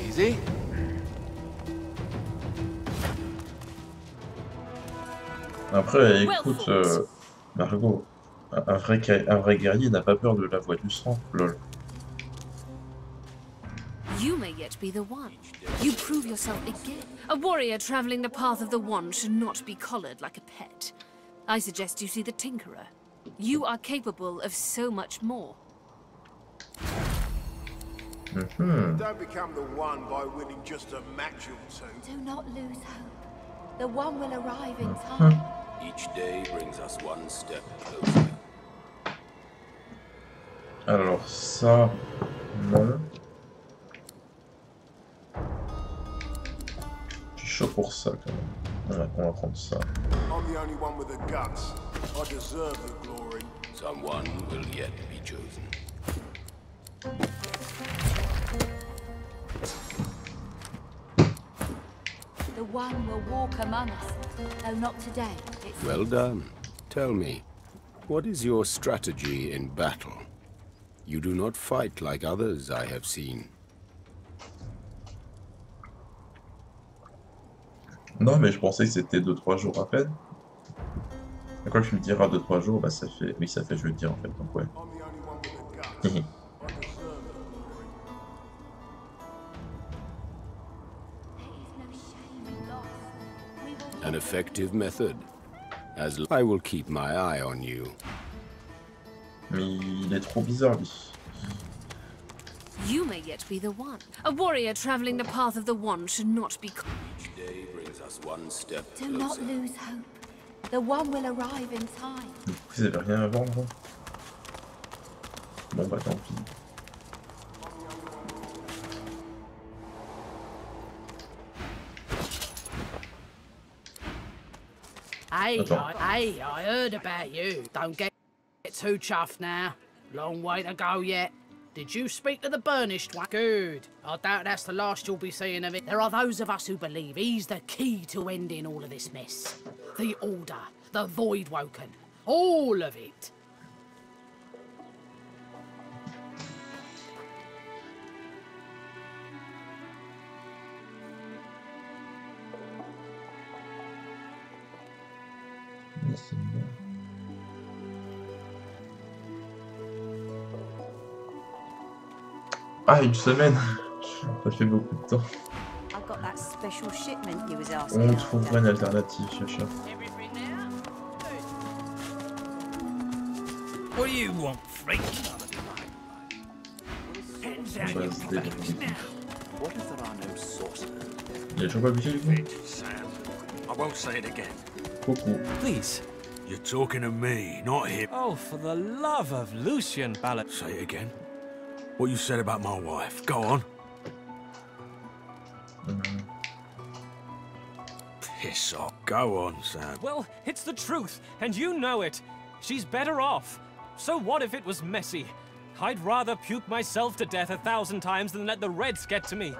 Easy. Après, écoute, Margot, un vrai guerrier n'a pas peur de la voix du sang, lol. You may yet be the one. You prove yourself again. A warrior traveling the path of the wand should not be collared like a pet. I suggest you see the Tinkerer. You are capable of so much more. Don't become the one by winning just a match or two. Do not lose hope. The one will arrive in time. Each day brings us one step closer. Alors ça, non. Je suis chaud pour ça quand même. Ouais, on va prendre ça. I'm the only one with the guts. I deserve the glory. Someone will yet be chosen. The one will walk among us, though not today. Well done. Tell me, what is your strategy in battle? You do not fight like others I have seen. Non, mais je pensais que c'était 2-3 jours à peine. Et quand tu me diras 2-3 jours, bah ça fait... Oui, ça fait jeudi en fait, donc ouais. An effective method. As I will keep my eye on you. Mais il est trop bizarre, lui. You may yet be the one. A warrior traveling the path of the wand should not be. Each day brings us one step Do closer. not lose hope. The one will arrive in time. Vous avez rien à vendre? Bon bah tant pis. Hey, I heard about you. Don't get too chuffed now. Long way to go yet. Did you speak to the burnished one? Good. I doubt that's the last you'll be seeing of it. There are those of us who believe he's the key to ending all of this mess. The Order, the Voidwoken, all of it. Ah, une semaine. Ça fait beaucoup de temps. On trouvera une alternative, Chacha. What do you want, freak? On va se débrouiller. What if there are no sorcerers? Il est toujours pas obligé, lui? I won't say it again. Coucou. Please. You're talking to me, not him. Oh, for the love of Lucian Ballard. Say it again. What you said about my wife. Go on. Piss off. Go on, Sam. Well, it's the truth, and you know it. She's better off. So what if it was messy? I'd rather puke myself to death 1,000 times than let the Reds get to me.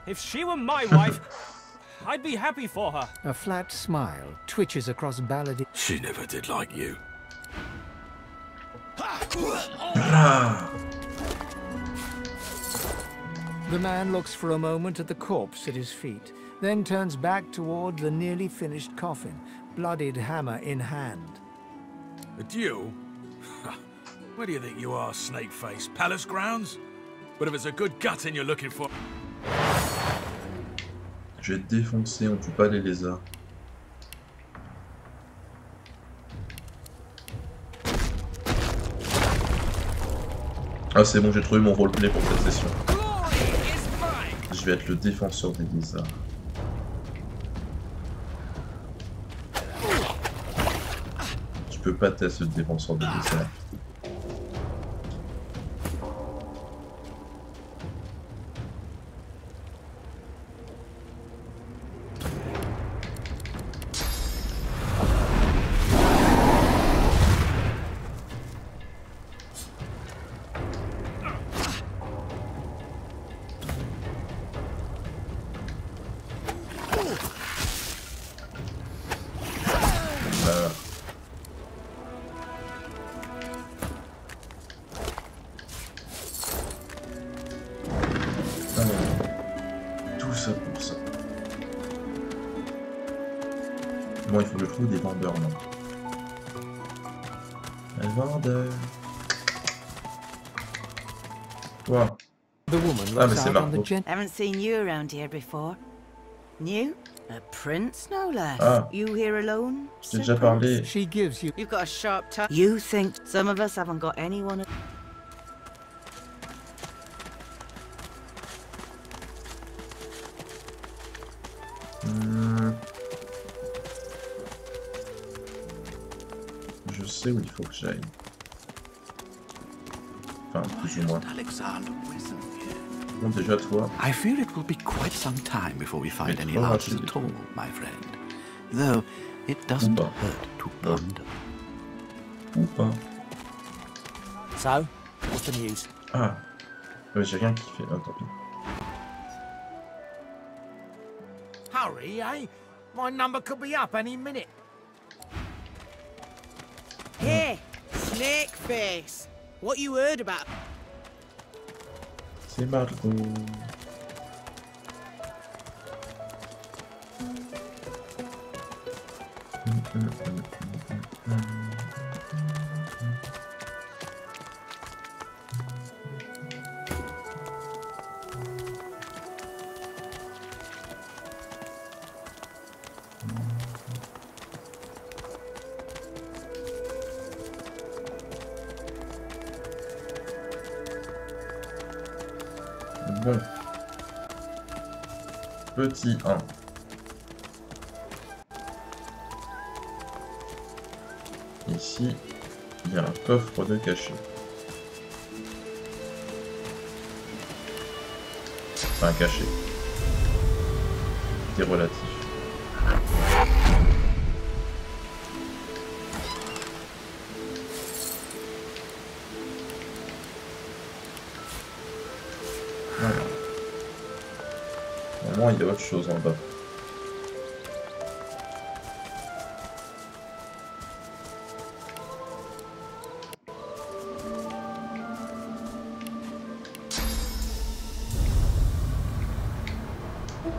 If she were my wife, I'd be happy for her. A flat smile twitches across Balladin. She never did like you. The man looks for a moment at the corpse at his feet, then turns back toward the nearly finished coffin, bloodied hammer in hand. A duel? Where do you think you are, snake-face? Palace grounds? But if it's a good gutting you're looking for... Je vais te défoncer, on tue pas les lézards. Ah c'est bon, j'ai trouvé mon roleplay pour cette session. Je vais être le défenseur des lézards. Tu peux pas tester le défenseur des lézards. Tout ça pour ça. Bon, il faut que je trouve des vendeurs là. Un vendeur. Quoi? Ah, mais c'est Marco. Haven't seen you around here before. New? A prince, no less. Ah. You here alone? J'ai déjà parlé. She gives you. You've got a sharp tongue. You think some of us haven't got anyone. Je sais où il faut que j'aille. Enfin, plus ou moins. Bon, déjà toi. I fear it will be quite some time before we find any answers at all, my friend. Though it doesn't hurt to ponder. Ou pas. So, what's the news? Ah. Ouais, j'ai rien qui fait. Ah, tant pis. Hurry, eh? My number could be up any minute. Here, snake face. What you heard about? C'est Marco. Bon. Petit 1. Ici, il y a un coffre de cachet. Enfin, caché. C'est relatif. Voilà. Normalement, il y a autre chose en bas.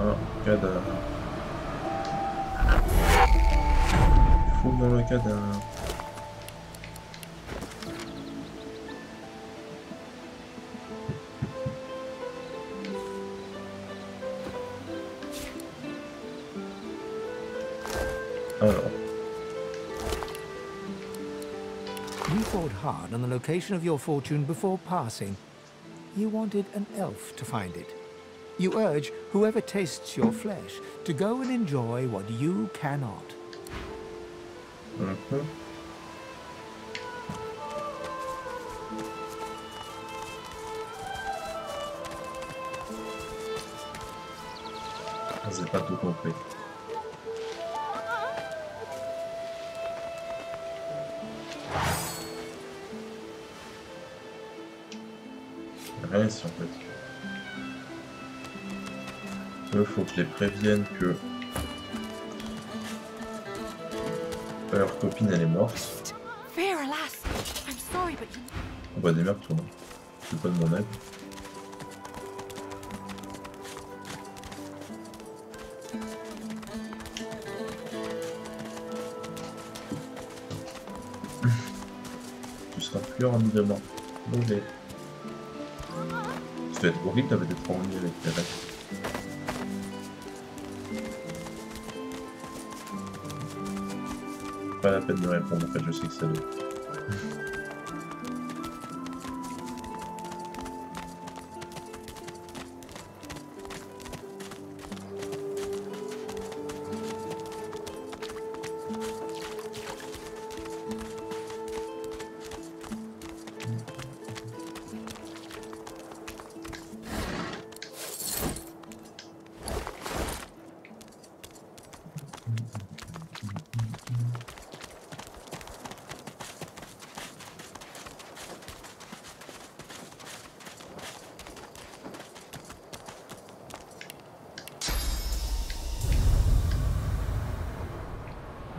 Un cadavre. Fouille dans le cadavre. Alors. You thought hard on the location of your fortune before passing. You wanted an elf to find it. You urge whoever tastes your flesh to go and enjoy what you cannot. J'ai pas tout compris. Rien ici en fait. Il faut que je les prévienne que leur copine elle est morte. On va démerde toi. C'est pas de mon aide. Tu seras plus en de moi. Mauvais. Ça va être horrible d'être en ligne avec les règles. Pas la peine de répondre, en fait je sais que ça doit.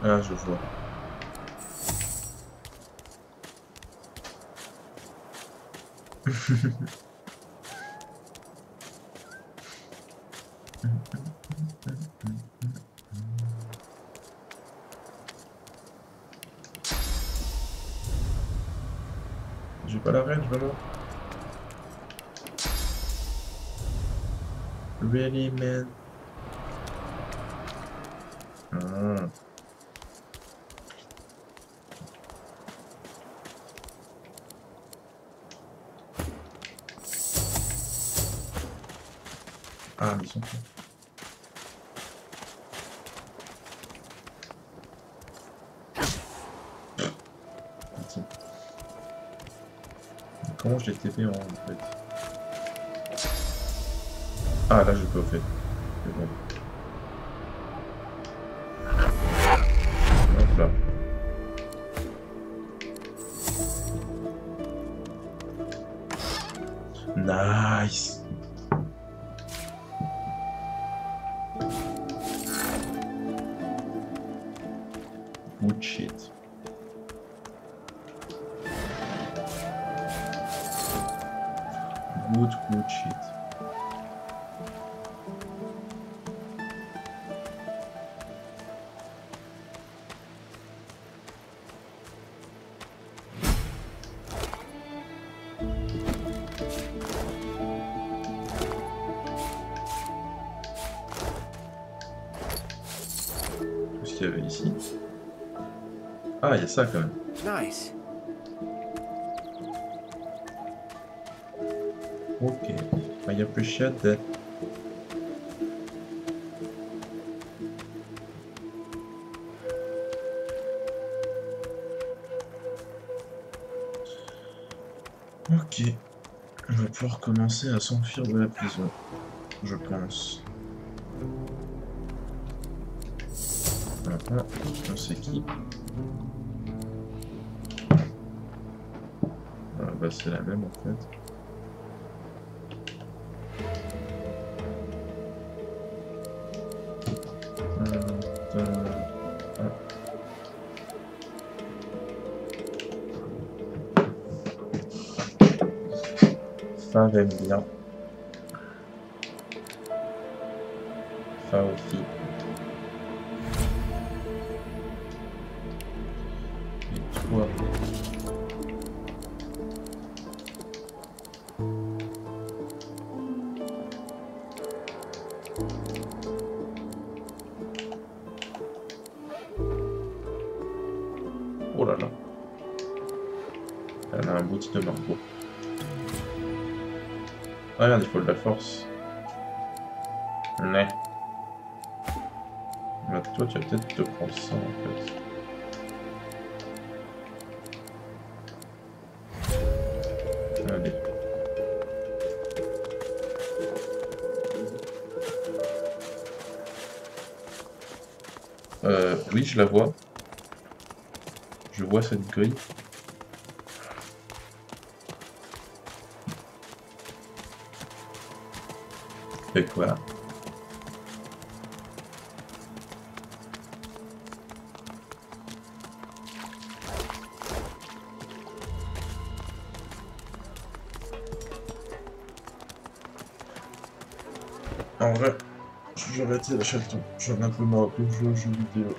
Ah, je vois. J'ai pas la range vraiment. Really, man? Ah. Ah, ils sont forts. Comment je l'ai TP en fait? Ah, là je peux au fait. C'est bon. Hop là. Nice. Good shit. Good shit. Qu'est-ce qu'il y avait ici? Ah, il y a ça quand même. Nice. Ok, I appreciate that. Ok, on va pouvoir commencer à s'enfuir de la prison, je pense. Maintenant, on s'équipe. Voilà, bah c'est la même en fait. Ça j'aime bien. Ça aussi. Et toi. Oh là là. Elle a un bouti de marteau. Ah regarde, il faut de la force. Ouais. Bah, toi, tu vas peut-être te prendre ça en fait. Allez. Oui, je la vois. Je vois cette grille. Fait quoi? En vrai, je vais arrêter la chaîne. J'en ai un peu marre de jouer aux jeux vidéo.